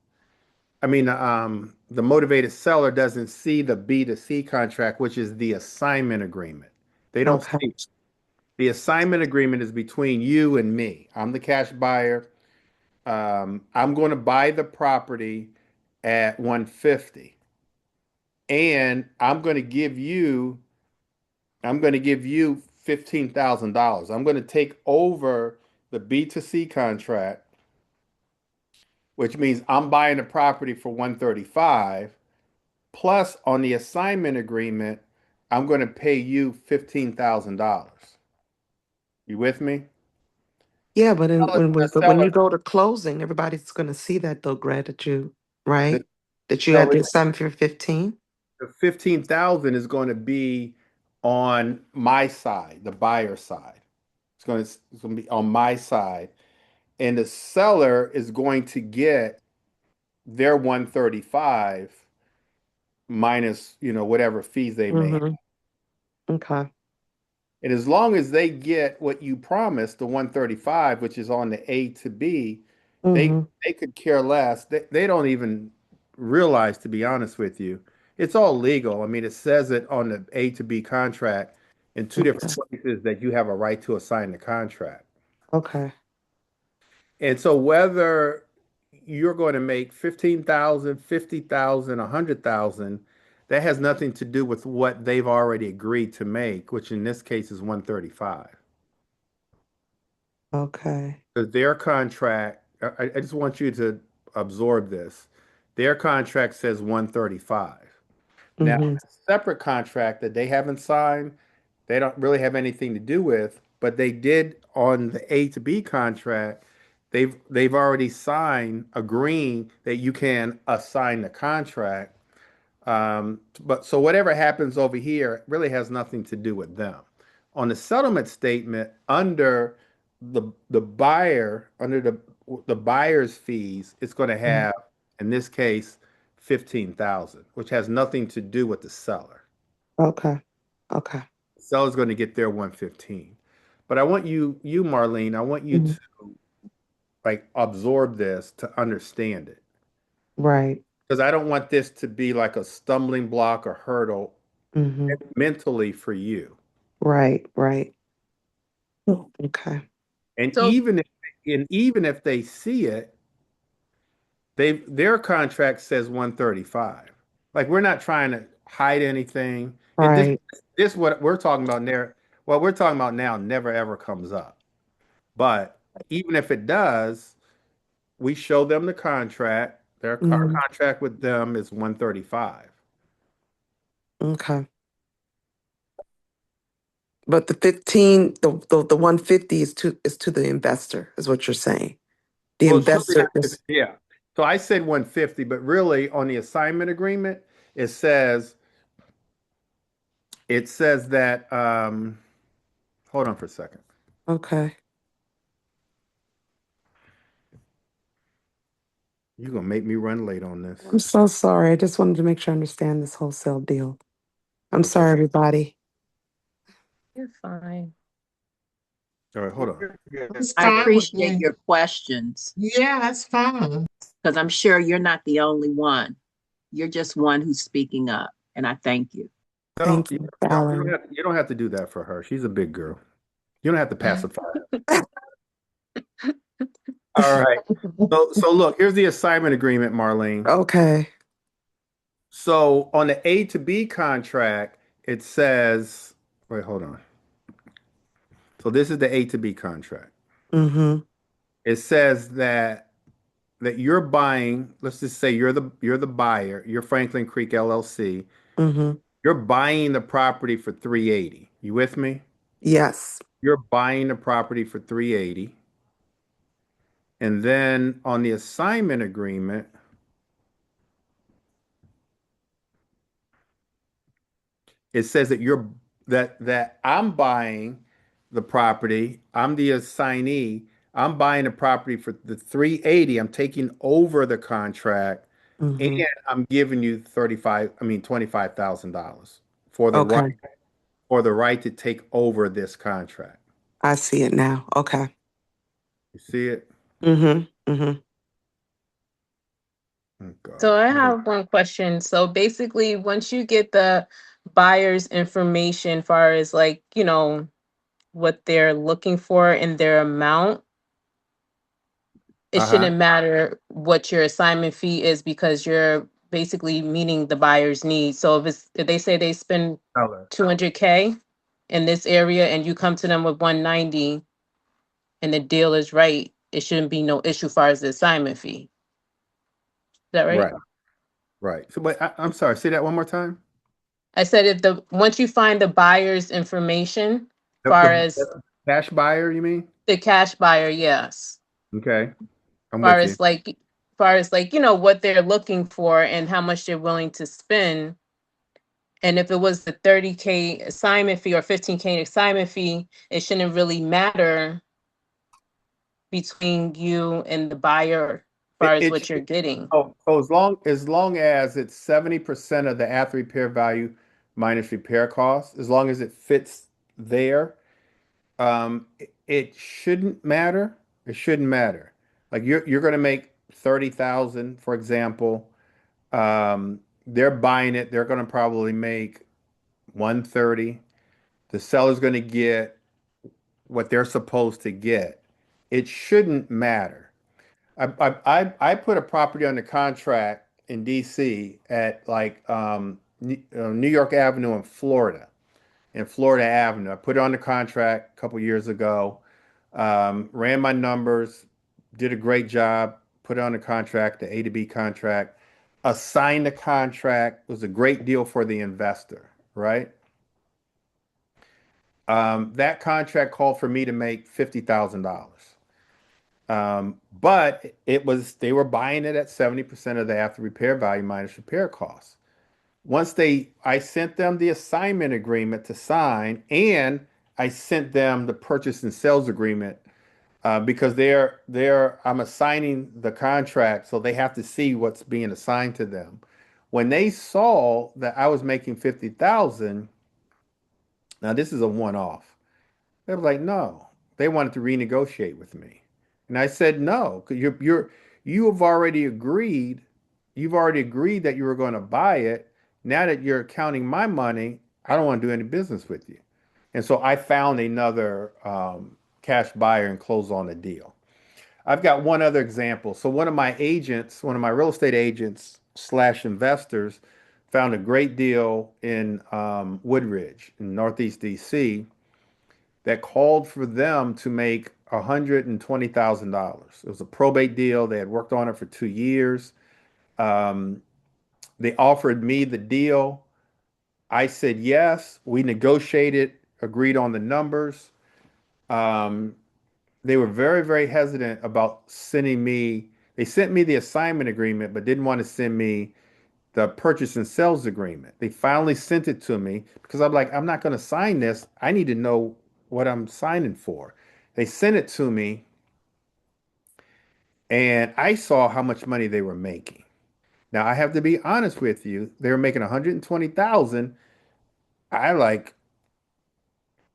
I mean, the motivated seller doesn't see the B to C contract, which is the assignment agreement. They don't Okay. see it. The assignment agreement is between you and me. I'm the cash buyer. I'm going to buy the property at 150, and I'm going to give you $15,000. I'm going to take over the B to C contract, which means I'm buying the property for 135. Plus, on the assignment agreement, I'm going to pay you $15,000. You with me? Yeah, but The when seller, you go to closing, everybody's going to see that though, Greg, the, right? That you no, had the assignment for 15. the 15,000 is going to be on my side, the buyer side. It's going to be on my side, and the seller is going to get their 135 minus, whatever fees they may have. Mm-hmm. Okay. And as long as they get what you promised, the 135, which is on the A to B, they Mm-hmm. they could care less. They don't even realize, to be honest with you. It's all legal. I mean, it says it on the A to B contract in two different Okay. places that you have a right to assign the contract. Okay. And so whether you're going to make 15,000, 50,000, 100,000, that has nothing to do with what they've already agreed to make, which in this case is 135. Okay. Because their contract, I just want you to absorb this. Their contract says 135. Now, Mm-hmm. a separate contract that they haven't signed, they don't really have anything to do with, but they did on the A to B contract, they've already signed agreeing that you can assign the contract. But so whatever happens over here really has nothing to do with them. On the settlement statement, under the buyer, under the buyer's fees, it's going to Mm-hmm. have, in this case, 15,000, which has nothing to do with the seller. Okay. Okay. The seller's going to get their 115. But I want you, Marlene, I want you Mhm. to like absorb this to understand it. Right. Because I don't want this to be like a stumbling block or hurdle Mm-hmm. mentally for you. Right. Right. Okay. And So, even if they see it, their contract says 135. Like we're not trying to hide anything. And this Right. this what we're talking about there. What we're talking about now never ever comes up. But even if it does, we show them the contract. Our Mm-hmm. contract with them is 135. Okay. But the 15, the 150 is to the investor, is what you're saying. The Well, it's to investor is yeah. So I said 150, but really on the assignment agreement, it says that hold on for a second. okay. You're gonna make me run late on this. I'm so sorry. I just wanted to make sure I understand this wholesale deal. I'm Okay. sorry, everybody. You're fine. All right, hold on. It's I fine with appreciate me. your questions Yeah, that's fine. because I'm sure you're not the only one. You're just one who's speaking up, and I thank you. No, Thank you you, don't, you don't Valerie. have you don't have to do that for her. She's a big girl. You don't have to pacify her. All right. So look, here's the assignment agreement, Marlene. Okay. So on the A to B contract, it says, wait, hold on. So this is the A to B contract. Mm-hmm. It says that you're buying, let's just say you're the buyer, you're Franklin Creek LLC. Mm-hmm. You're buying the property for 380. You with me? Yes. You're buying the property for 380. And then on the assignment agreement, it says that I'm buying the property. I'm the assignee. I'm buying the property for the 380. I'm taking over the contract and Mm-hmm. I'm giving you $25,000 for the right Okay. for the right to take over this contract. I see it now. Okay. You see it? Mm-hmm. Mm-hmm. Oh So God. I have one question. So basically, once you get the buyer's information, far as like, what they're looking for and their amount, it Uh-huh. shouldn't matter what your assignment fee is because you're basically meeting the buyer's needs. So if they say they spend Seller. 200K in this area and you come to them with 190 and the deal is right, it shouldn't be no issue far as the assignment fee. Is that right? Right. Right. So wait, I'm sorry. Say that one more time. I said if the once you find the buyer's information, The, far the, as the cash buyer, you mean? the cash buyer, yes. Okay. I'm Far with you. as like far as like, what they're looking for and how much they're willing to spend. And if it was the 30K assignment fee or 15K assignment fee, it shouldn't really matter between you and the buyer as far It, as it what you're getting. so as long as it's 70% of the after repair value minus repair costs, as long as it fits there, it shouldn't matter. It shouldn't matter. Like you're gonna make 30,000, for example. They're buying it, they're gonna probably make 130. The seller's gonna get what they're supposed to get. It shouldn't matter. I put a property under contract in DC at like New York Avenue in Florida Avenue. I put it under contract a couple years ago, ran my numbers, did a great job, put it on the contract, the A to B contract, assigned the contract. It was a great deal for the investor, right? That contract called for me to make $50,000. But they were buying it at 70% of the after repair value minus repair costs. I sent them the assignment agreement to sign and I sent them the purchase and sales agreement because I'm assigning the contract, so they have to see what's being assigned to them. When they saw that I was making 50,000, now this is a one-off. They were like, no. They wanted to renegotiate with me. And I said, no, because you have already agreed. You've already agreed that you were going to buy it. Now that you're counting my money, I don't want to do any business with you. And so I found another cash buyer and closed on the deal. I've got one other example. So one of my real estate agents slash investors found a great deal in Woodridge in Northeast DC that called for them to make $120,000. It was a probate deal. They had worked on it for 2 years. Um, they offered me the deal. I said yes. We negotiated, agreed on the numbers. Um, they were very, very hesitant about sending me. They sent me the assignment agreement, but didn't want to send me the purchase and sales agreement. They finally sent it to me because I'm like, I'm not going to sign this. I need to know what I'm signing for. They sent it to me and I saw how much money they were making. Now I have to be honest with you. They were making 120,000. I like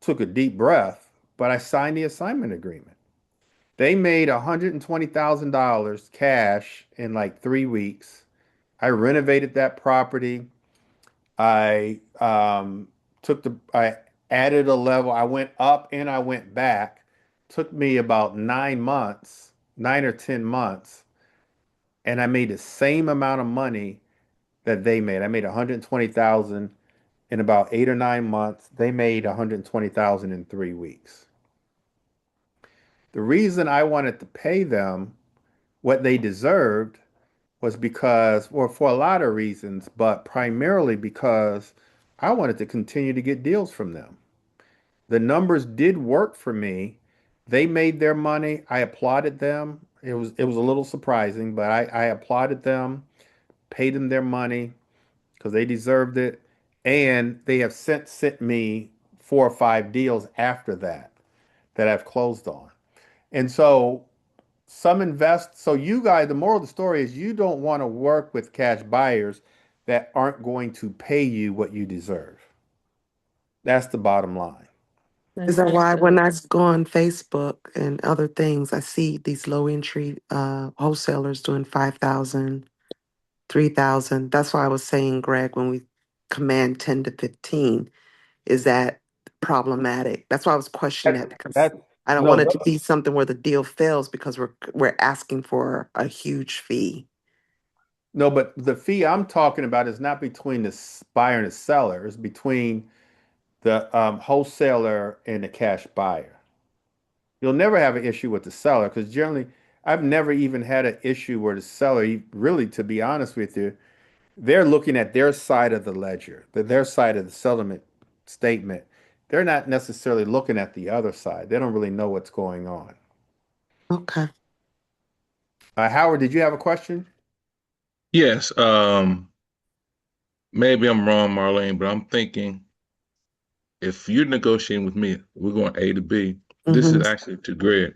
took a deep breath, but I signed the assignment agreement. They made $120,000 cash in like 3 weeks. I renovated that property. I I added a level. I went up and I went back. Took me about 9 months, 9 or 10 months, and I made the same amount of money that they made. I made 120,000 in about 8 or 9 months. They made 120,000 in 3 weeks. The reason I wanted to pay them what they deserved was because, well, for a lot of reasons, but primarily because I wanted to continue to get deals from them. The numbers did work for me. They made their money. I applauded them. It was a little surprising, but I applauded them, paid them their money because they deserved it. And they have since sent me 4 or 5 deals after that that I've closed on. And so so you guys, the moral of the story is you don't want to work with cash buyers that aren't going to pay you what you deserve. That's the bottom line. Is that why when I go on Facebook and other things, I see these low entry wholesalers doing 5,000, 3,000. That's why I was saying, Greg, when we command 10 to 15, is that problematic? That's why I was questioning that, That, because that I don't want no, it to be something where the deal fails because we're asking for a huge fee. no, but the fee I'm talking about is not between the buyer and the seller. It's between the wholesaler and the cash buyer. You'll never have an issue with the seller because generally, I've never even had an issue where the seller, really, to be honest with you, they're looking at their side of the ledger, their side of the settlement statement. They're not necessarily looking at the other side. They don't really know what's going on. Okay. Howard, did you have a question? Yes, maybe I'm wrong, Marlene, but I'm thinking if you're negotiating with me, we're going A to B. This is Mm-hmm. actually to Greg.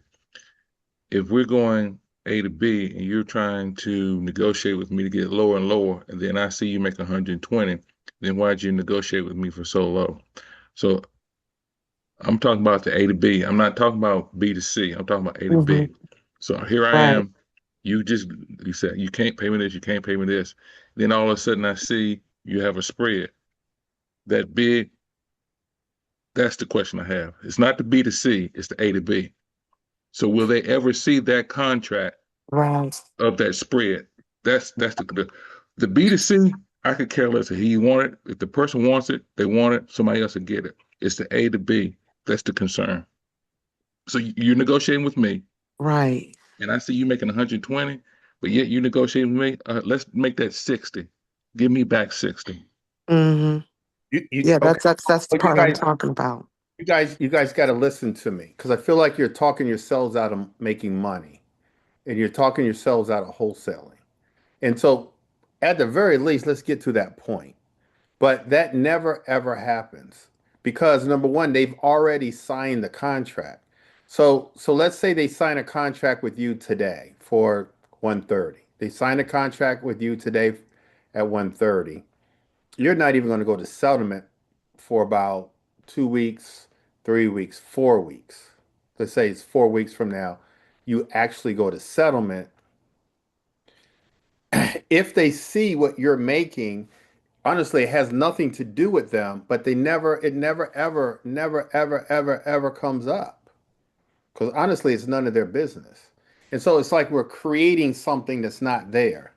If we're going A to B and you're trying to negotiate with me to get lower and lower, and then I see you make 120, then why'd you negotiate with me for so low? So I'm talking about the A to B. I'm not talking about B to C. I'm talking about A to Mm-hmm. B. So here I Right. am. You said you can't pay me this, you can't pay me this. Then all of a sudden I see you have a spread that big. That's the question I have. It's not the B to C, it's the A to B. So will they ever see that contract Right. of that spread? That's the B to C. I could care less if he want it. If the person wants it, they want it. Somebody else will get it. It's the A to B. That's the concern. So you're negotiating with me, Right. and I see you making 120, but yet you negotiating with me. Let's make that 60. Give me back 60. Mm-hmm. Yeah, Okay. that's the But part I'm talking about. you guys got to listen to me because I feel like you're talking yourselves out of making money, and you're talking yourselves out of wholesaling. And so, at the very least, let's get to that point. But that never ever happens because number one, they've already signed the contract. So let's say they sign a contract with you today for 130. They sign a contract with you today at 130. You're not even going to go to settlement for about 2 weeks, 3 weeks, 4 weeks. Let's say it's 4 weeks from now. You actually go to settlement. If they see what you're making, honestly, it has nothing to do with them, but it never, ever, never, ever, ever, ever comes up. Because honestly, it's none of their business. And so it's like we're creating something that's not there.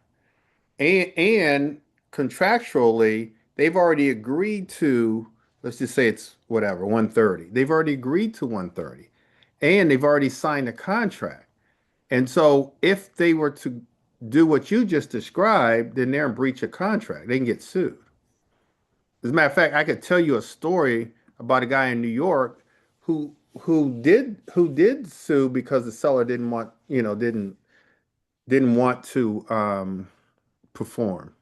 And contractually, they've already agreed to, let's just say it's whatever, 130. They've already agreed to 130. And they've already signed a contract. And so if they were to do what you just described, then they're in breach of contract. They can get sued. As a matter of fact, I could tell you a story about a guy in New York who did sue because the seller didn't want to perform.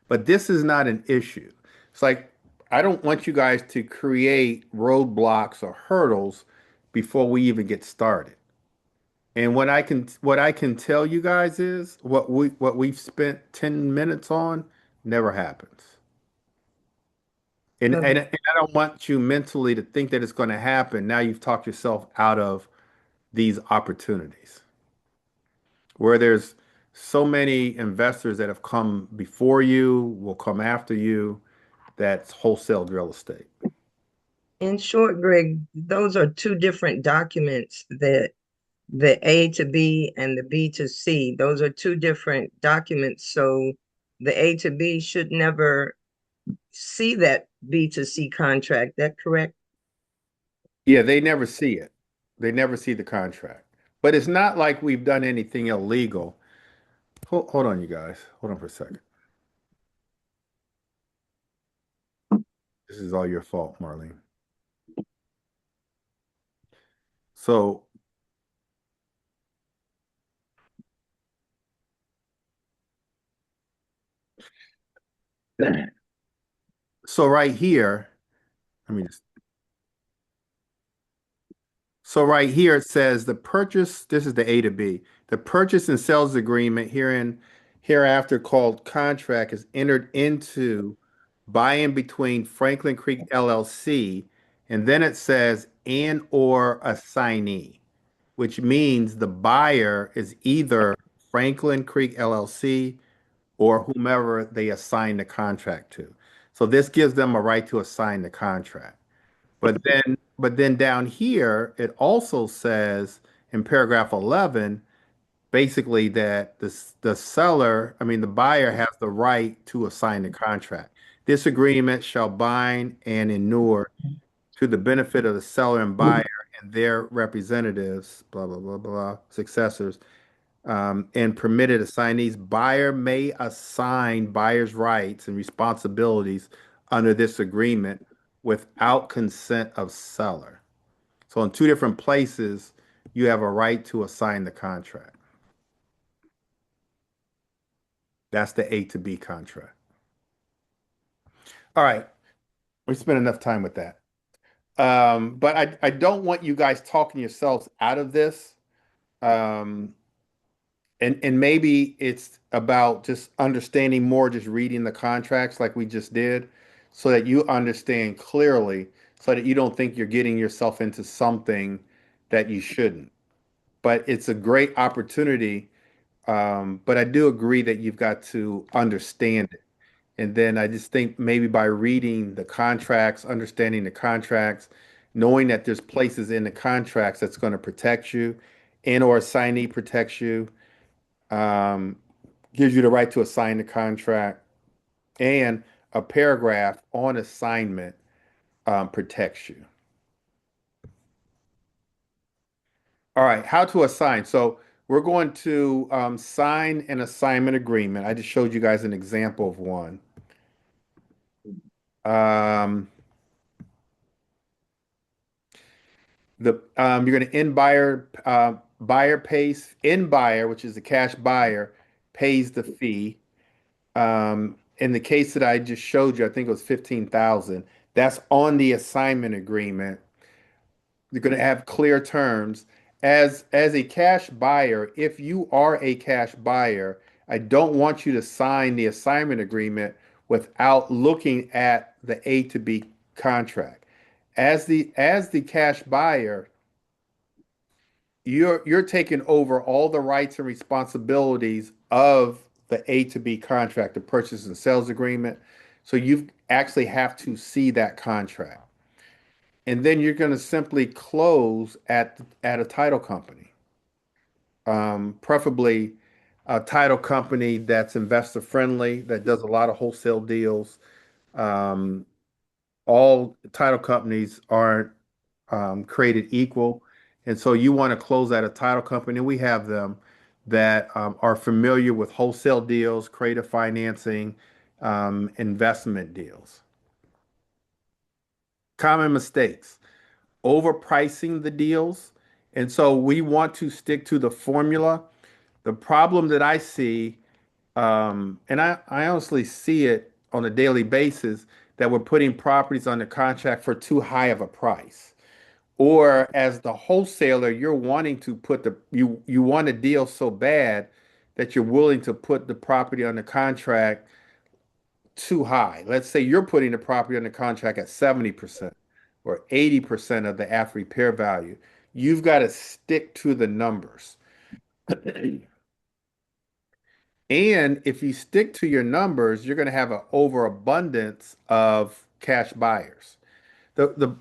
But this is not an issue. It's like I don't want you guys to create roadblocks or hurdles before we even get started. And what I can tell you guys is what we've spent 10 minutes on never happens. And I don't want you mentally to think that it's going to happen. Now you've talked yourself out of these opportunities where there's so many investors that have come before you, will come after you. That's wholesale real estate. In short, Greg, those are two different documents, that the A to B and the B to C. Those are two different documents. So the A to B should never see that B to C contract. That correct? Yeah, they never see it. They never see the contract. But it's not like we've done anything illegal. Hold on, you guys. Hold on for a second. This is all your fault, Marlene. So, so right here, let me just So right here it says the purchase, this is the A to B. The purchase and sales agreement hereafter called contract is entered into by and between Franklin Creek LLC, and then it says and or assignee, which means the buyer is either Franklin Creek LLC or whomever they assign the contract to. So this gives them a right to assign the contract. But then down here, it also says in paragraph 11, basically that the seller, I mean, the buyer has the right to assign the contract. This agreement shall bind and inure to the benefit of the seller and buyer and their representatives, blah, blah, blah, blah, successors, and permitted assignees. Buyer may assign buyer's rights and responsibilities under this agreement without consent of seller. So in two different places, you have a right to assign the contract. That's the A to B contract. All right, we spent enough time with that. But I don't want you guys talking yourselves out of this. Um, and maybe it's about just understanding more, just reading the contracts like we just did, so that you understand clearly, so that you don't think you're getting yourself into something that you shouldn't. But it's a great opportunity. But I do agree that you've got to understand it. And then I just think maybe by reading the contracts, understanding the contracts, knowing that there's places in the contracts that's going to protect you and or assignee protects you, um, gives you the right to assign the contract, and a paragraph on assignment protects you. All right, how to assign. So we're going to sign an assignment agreement. I just showed you guys an example of one. Um, you're going to end buyer buyer pays in buyer, which is the cash buyer, pays the fee. In the case that I just showed you, I think it was 15,000. That's on the assignment agreement. You're going to have clear terms. As a cash buyer, if you are a cash buyer, I don't want you to sign the assignment agreement without looking at the A to B contract. As the cash buyer, you're taking over all the rights and responsibilities of the A to B contract, the purchase and sales agreement. So you actually have to see that contract. And then you're going to simply close at a title company, preferably a title company that's investor friendly, that does a lot of wholesale deals. Um, all title companies aren't created equal. And so you want to close at a title company. We have them that are familiar with wholesale deals, creative financing, investment deals. Common mistakes: overpricing the deals. And so we want to stick to the formula. The problem that I see, and I honestly see it on a daily basis, that we're putting properties under contract for too high of a price. Or as the wholesaler, you're wanting to put you want a deal so bad that you're willing to put the property under contract too high. Let's say you're putting the property under contract at 70% or 80% of the after repair value. You've got to stick to the numbers. And if you stick to your numbers, you're going to have an overabundance of cash buyers. The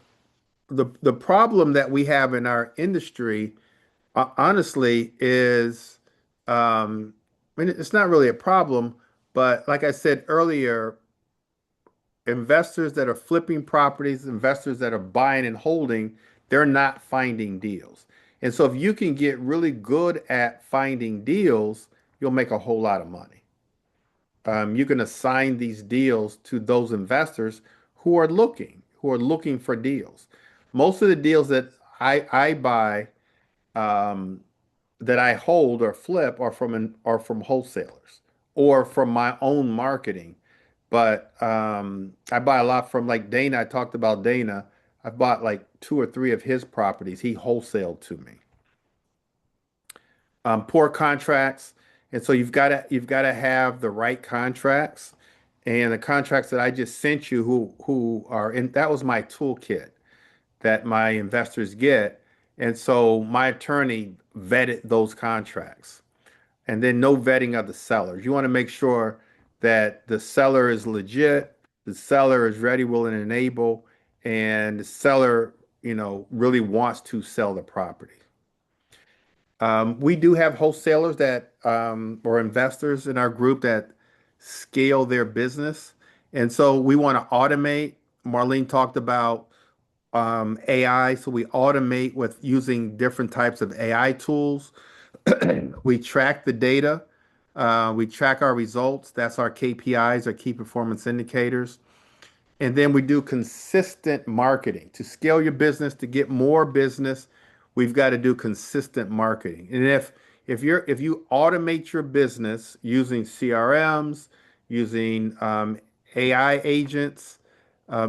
problem that we have in our industry, honestly, is I mean, it's not really a problem, but like I said earlier, investors that are flipping properties, investors that are buying and holding, they're not finding deals. And so if you can get really good at finding deals, you'll make a whole lot of money. You can assign these deals to those investors who are looking for deals. Most of the deals that I buy, um, that I hold or flip are from wholesalers or from my own marketing. But I buy a lot from like Dana. I talked about Dana. I bought like two or three of his properties. He wholesaled to me. Poor contracts, and so you've got to have the right contracts, and the contracts that I just sent you, who are in that was my toolkit that my investors get, and so my attorney vetted those contracts, and then no vetting of the sellers. You want to make sure that the seller is legit, the seller is ready, willing, and able, and the seller, really wants to sell the property. We do have wholesalers that or investors in our group that scale their business. And so we want to automate. Marlene talked about AI. So we automate with using different types of AI tools. We track the data. We track our results. That's our KPIs, our key performance indicators. And then we do consistent marketing. To scale your business, to get more business, we've got to do consistent marketing. And if you automate your business using CRMs, using AI agents,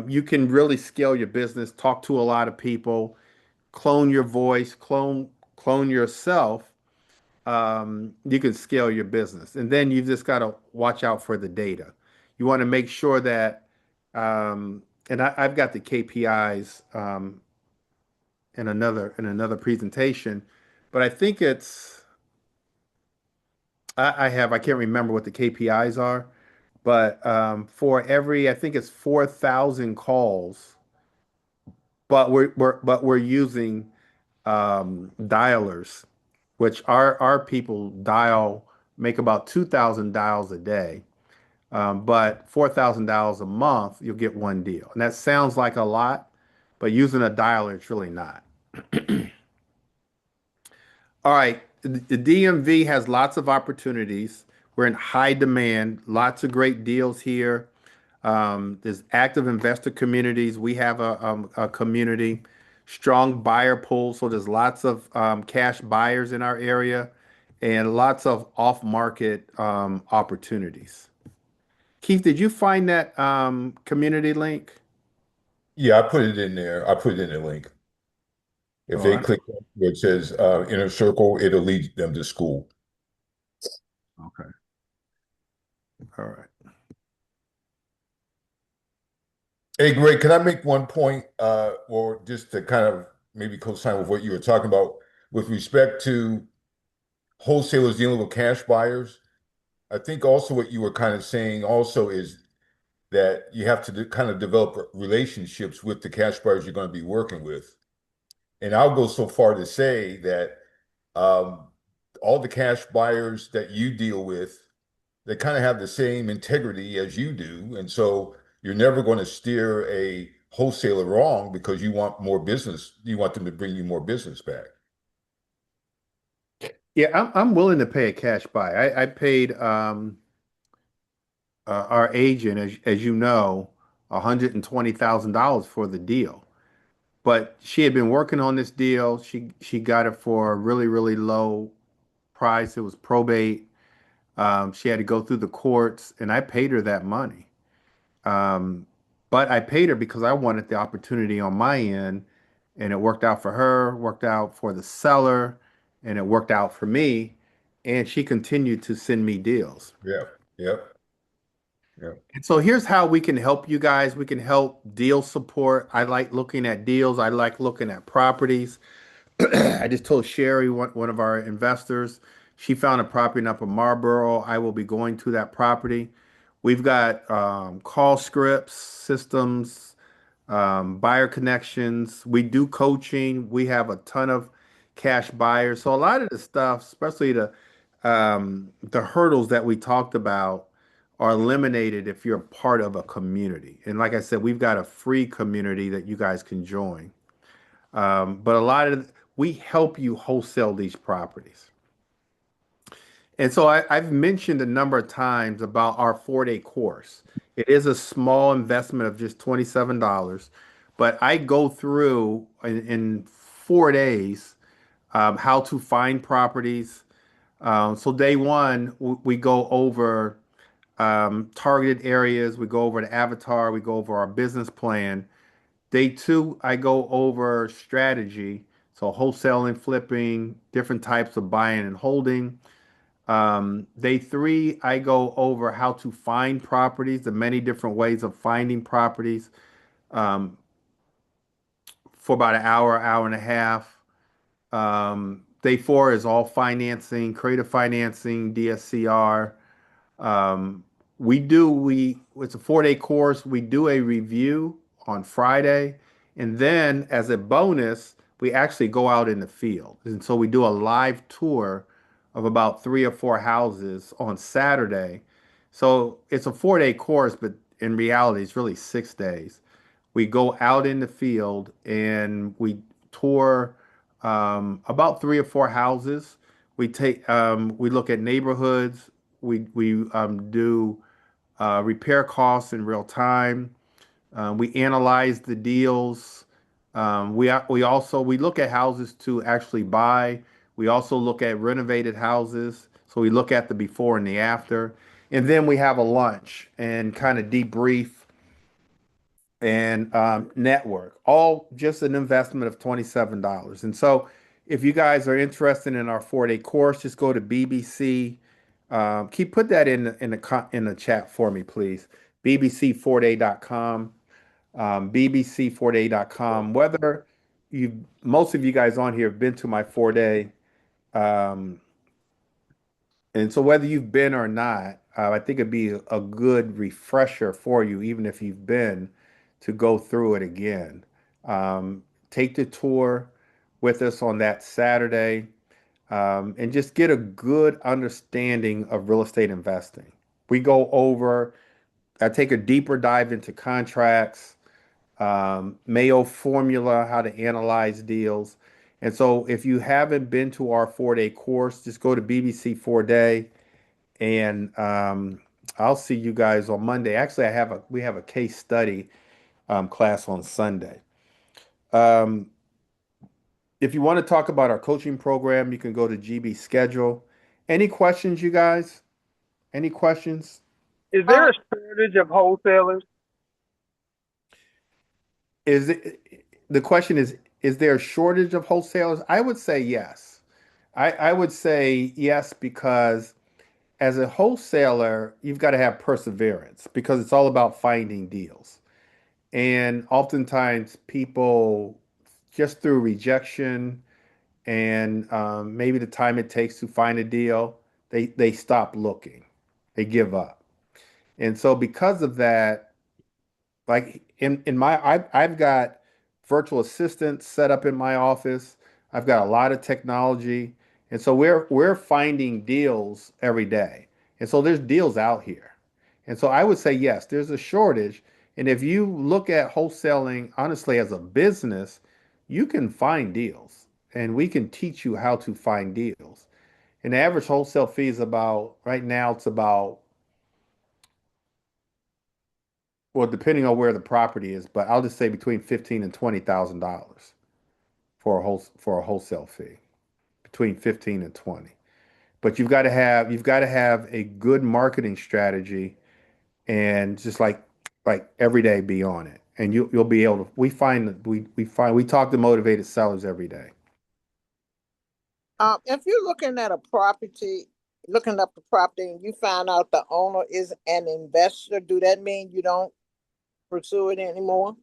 you can really scale your business, talk to a lot of people, clone your voice, clone yourself. You can scale your business. And then you've just got to watch out for the data. You want to make sure that, and I've got the KPIs in another presentation, but I think I can't remember what the KPIs are, but for every I think it's 4,000 calls, but we're using dialers, which our people make about 2,000 dials a day. But $4,000 a month, you'll get one deal. And that sounds like a lot, but using a dialer, it's really not. All right. The DMV has lots of opportunities. We're in high demand, lots of great deals here. There's active investor communities. We have a community, strong buyer pool. So there's lots of cash buyers in our area and lots of off-market opportunities. Keith, did you find that community link? Yeah, I put it in there. I put it in the link. If All they right. click where it says inner circle, it'll lead them to school. Okay. All right. Hey, Greg, can I make one point, or just to kind of maybe co-sign with what you were talking about with respect to wholesalers dealing with cash buyers? I think also what you were kind of saying also is that you have to kind of develop relationships with the cash buyers you're going to be working with. And I'll go so far to say that um, all the cash buyers that you deal with, they kind of have the same integrity as you do. And so you're never going to steer a wholesaler wrong because you want more business. You want them to bring you more business back. Yeah, I'm willing to pay a cash buy. I paid our agent, as you know, $120,000 for the deal. But she had been working on this deal. She got it for a really, really low price. It was probate. She had to go through the courts, and I paid her that money. Um, but I paid her because I wanted the opportunity on my end, and it worked out for her, worked out for the seller, and it worked out for me. And she continued to send me deals. Yeah. Yep. Yeah. And so here's how we can help you guys. We can help deal support. I like looking at deals. I like looking at properties. I just told Sherry, one of our investors, she found a property in Upper Marlboro. I will be going to that property. We've got call scripts, systems, buyer connections. We do coaching. We have a ton of cash buyers. So a lot of the stuff, especially the hurdles that we talked about, are eliminated if you're part of a community. And like I said, we've got a free community that you guys can join. But a lot of we help you wholesale these properties. And so I've mentioned a number of times about our 4-day course. It is a small investment of just $27, but I go through in 4 days how to find properties. So day one, we go over targeted areas, we go over the avatar, we go over our business plan. Day two, I go over strategy, so wholesaling, flipping, different types of buying and holding. Day three, I go over how to find properties, the many different ways of finding properties um, for about an hour, hour and a half. Day four is all financing, creative financing, DSCR. Um, it's a 4-day course. We do a review on Friday. And then as a bonus, we actually go out in the field. And so we do a live tour of about 3 or 4 houses on Saturday. So it's a 4-day course, but in reality, it's really 6 days. We go out in the field and we tour about 3 or 4 houses. We look at neighborhoods. We do repair costs in real time. We analyze the deals. We look at houses to actually buy. We also look at renovated houses. So we look at the before and the after, and then we have a lunch and kind of debrief and network. All just an investment of $27. And so, if you guys are interested in our 4-day course, just go to BBC. Put that in the chat for me, please. BBC4day.com. BBC4day.com. Whether you most of you guys on here have been to my 4-day, um, and so whether you've been or not, I think it'd be a good refresher for you, even if you've been, to go through it again. Take the tour with us on that Saturday, and just get a good understanding of real estate investing. We go over, I take a deeper dive into contracts, Mayo formula, how to analyze deals. And so if you haven't been to our 4-day course, just go to BBC 4-day and I'll see you guys on Monday. Actually, we have a case study class on Sunday. Um, if you want to talk about our coaching program, you can go to GB Schedule. Any questions, you guys? Any questions? Is there Um, a shortage of wholesalers? Is it the question is there a shortage of wholesalers? I would say yes. I would say yes because as a wholesaler, you've got to have perseverance because it's all about finding deals. And oftentimes people just through rejection and maybe the time it takes to find a deal, they stop looking. They give up. And so because of that, like I've got virtual assistants set up in my office. I've got a lot of technology. And so we're finding deals every day. And so there's deals out here. And so I would say yes, there's a shortage. And if you look at wholesaling honestly as a business, you can find deals and we can teach you how to find deals. And the average wholesale fee is about right now it's about, well, depending on where the property is, but I'll just say between 15 and $20,000 for a wholesale fee, between 15 and 20. But you've got to have a good marketing strategy and just like every day be on it. And you'll be able to we talk to motivated sellers every day. if you're looking at a property looking up the property and you find out the owner is an investor, do that mean you don't pursue it anymore?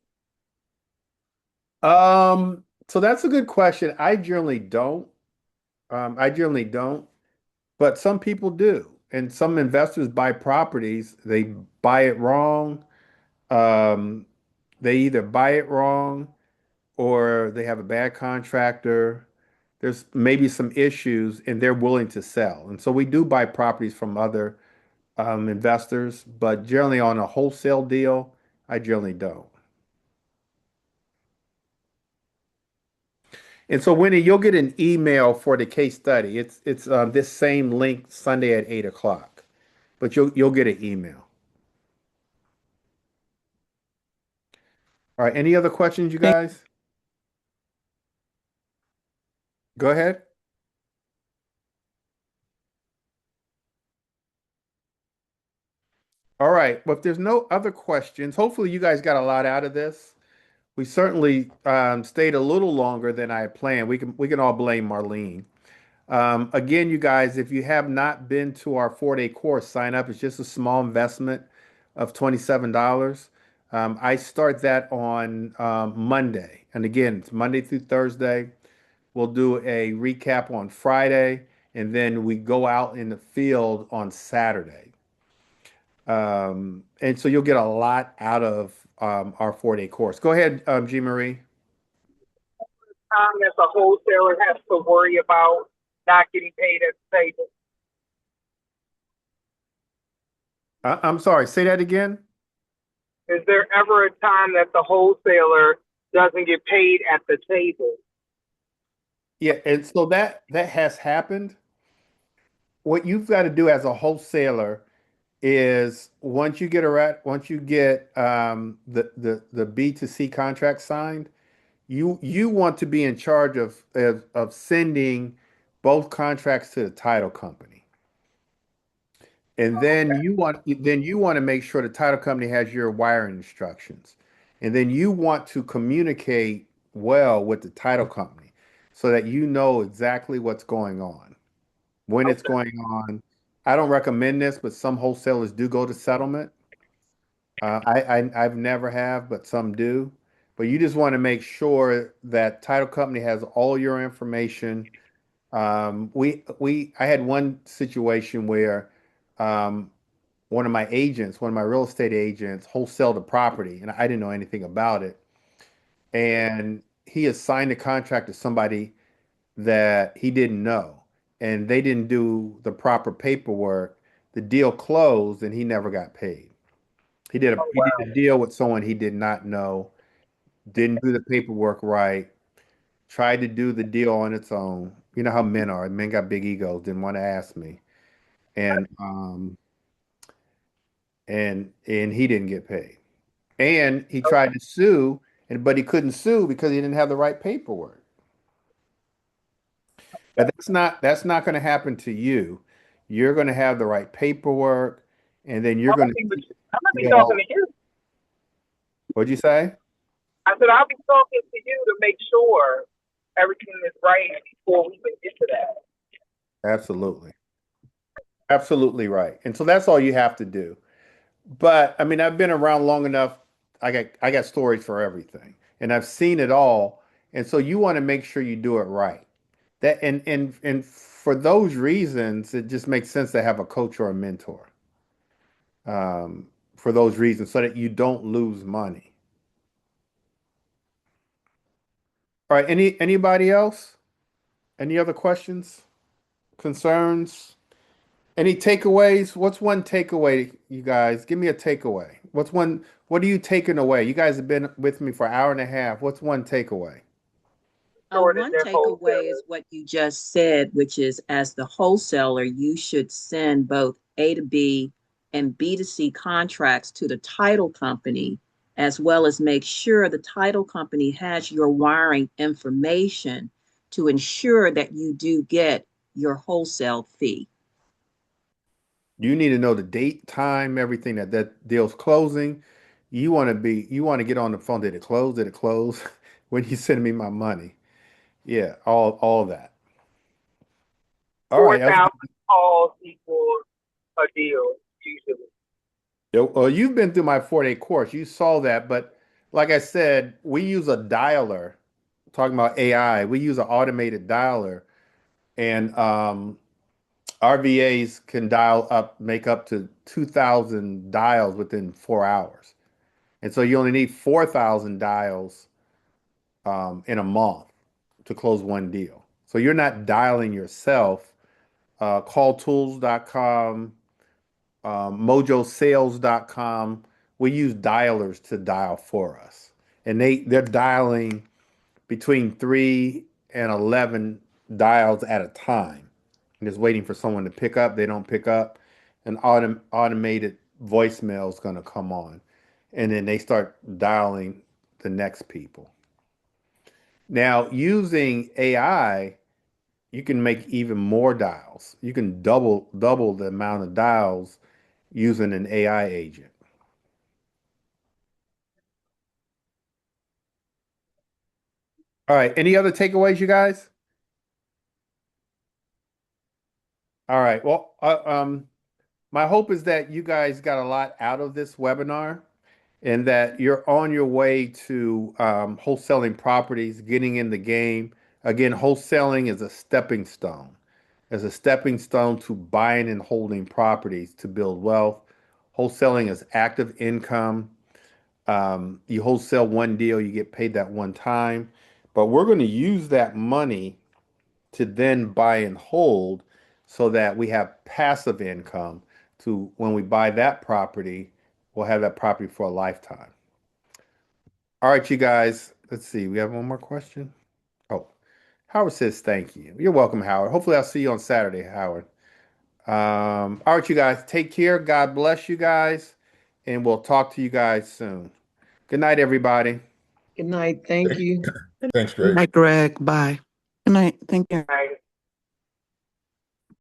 So that's a good question. I generally don't. I generally don't, but some people do. And some investors buy properties, they buy it wrong. Um, they either buy it wrong or they have a bad contractor. There's maybe some issues and they're willing to sell. And so we do buy properties from other investors, but generally on a wholesale deal, I generally don't. And so Winnie, you'll get an email for the case study. It's this same link Sunday at 8 o'clock, but you'll get an email. All right. Any other questions, you guys? Go ahead. All right. Well, if there's no other questions, hopefully you guys got a lot out of this. We certainly stayed a little longer than I had planned. We can all blame Marlene. Again, you guys, if you have not been to our 4-day course, sign up. It's just a small investment of $27. I start that on Monday. And again, it's Monday through Thursday. We'll do a recap on Friday, and then we go out in the field on Saturday. And so you'll get a lot out of our 4-day course. Go ahead, G. Marie. Time as a wholesaler has to worry about not getting paid at the table. I'm sorry, say that again. Is there ever a time that the wholesaler doesn't get paid at the table? Yeah, and so that has happened. What you've got to do as a wholesaler is once you get the B2C contract signed, you want to be in charge of sending both contracts to the title company. And then you want to make sure the title company has your wiring instructions. And then you want to communicate well with the title company so that you know exactly what's going on, when it's Okay. going on. I don't recommend this, but some wholesalers do go to settlement. I've never have, but some do. But you just want to make sure that title company has all your information. I had one situation where um, one of my real estate agents, wholesaled the property, and I didn't know anything about it. And he assigned the contract to somebody that he didn't know, and they didn't do the proper paperwork. The deal closed, and he never got paid. Oh, He did wow. a deal with someone he did not know, didn't do the paperwork right, tried to do the deal on its own. You know how men are. Men got big egos, didn't want to ask me. And he didn't get paid. And he tried to sue, but he couldn't sue because he didn't have the right paperwork. But that's not going to happen to you. You're going to have the right paperwork, and then you're I'm going gonna to be, keep I'm gonna the be deal. talking to you. What'd you say? I said I'll be talking to you to make sure everything is right before we even get to that. Absolutely. Absolutely right. And so that's all you have to do. But I mean, I've been around long enough. I got stories for everything, and I've seen it all. And so you want to make sure you do it right. And for those reasons, it just makes sense to have a coach or a mentor. For those reasons, so that you don't lose money. All right. Anybody else? Any other questions, concerns? Any takeaways? What's one takeaway, you guys? Give me a takeaway. What are you taking away? You guys have been with me for an hour and a half. What's one takeaway? Shortage One at takeaway is wholesalers. what you just said, which is as the wholesaler, you should send both A to B and B to C contracts to the title company, as well as make sure the title company has your wiring information to ensure that you do get your wholesale fee. You need to know the date, time, everything that deal's closing. You want to get on the phone. Did it close? Did it close? When you send me my money? Yeah, all that. All Four right, that's thousand good. calls equals a deal usually. Well, you've been through my 4-day course. You saw that, but like I said, we use a dialer. Talking about AI, we use an automated dialer, and RVAs can dial up, make up to 2,000 dials within 4 hours. And so you only need 4,000 dials in a month to close one deal. So you're not dialing yourself. Calltools.com, mojosales.com, we use dialers to dial for us. And they're dialing between 3 and 11 dials at a time. And just waiting for someone to pick up. They don't pick up. An automated voicemail is going to come on. And then they start dialing the next people. Now, using AI, you can make even more dials. You can double the amount of dials using an AI agent. All right. Any other takeaways, you guys? All right. Well, my hope is that you guys got a lot out of this webinar and that you're on your way to wholesaling properties, getting in the game. Again, wholesaling is a stepping stone. As a stepping stone to buying and holding properties to build wealth. Wholesaling is active income. You wholesale one deal, you get paid that one time. But we're going to use that money to then buy and hold so that we have passive income to when we buy that property, we'll have that property for a lifetime. All right, you guys, let's see. We have one more question. Oh, Howard says thank you. You're welcome, Howard. Hopefully I'll see you on Saturday, Howard. All right, you guys, take care. God bless you guys, and we'll talk to you guys soon. Good night, everybody. Good night. Thank you. Thanks, Good Greg. night, Greg. Bye. Good night. Thank you. Right.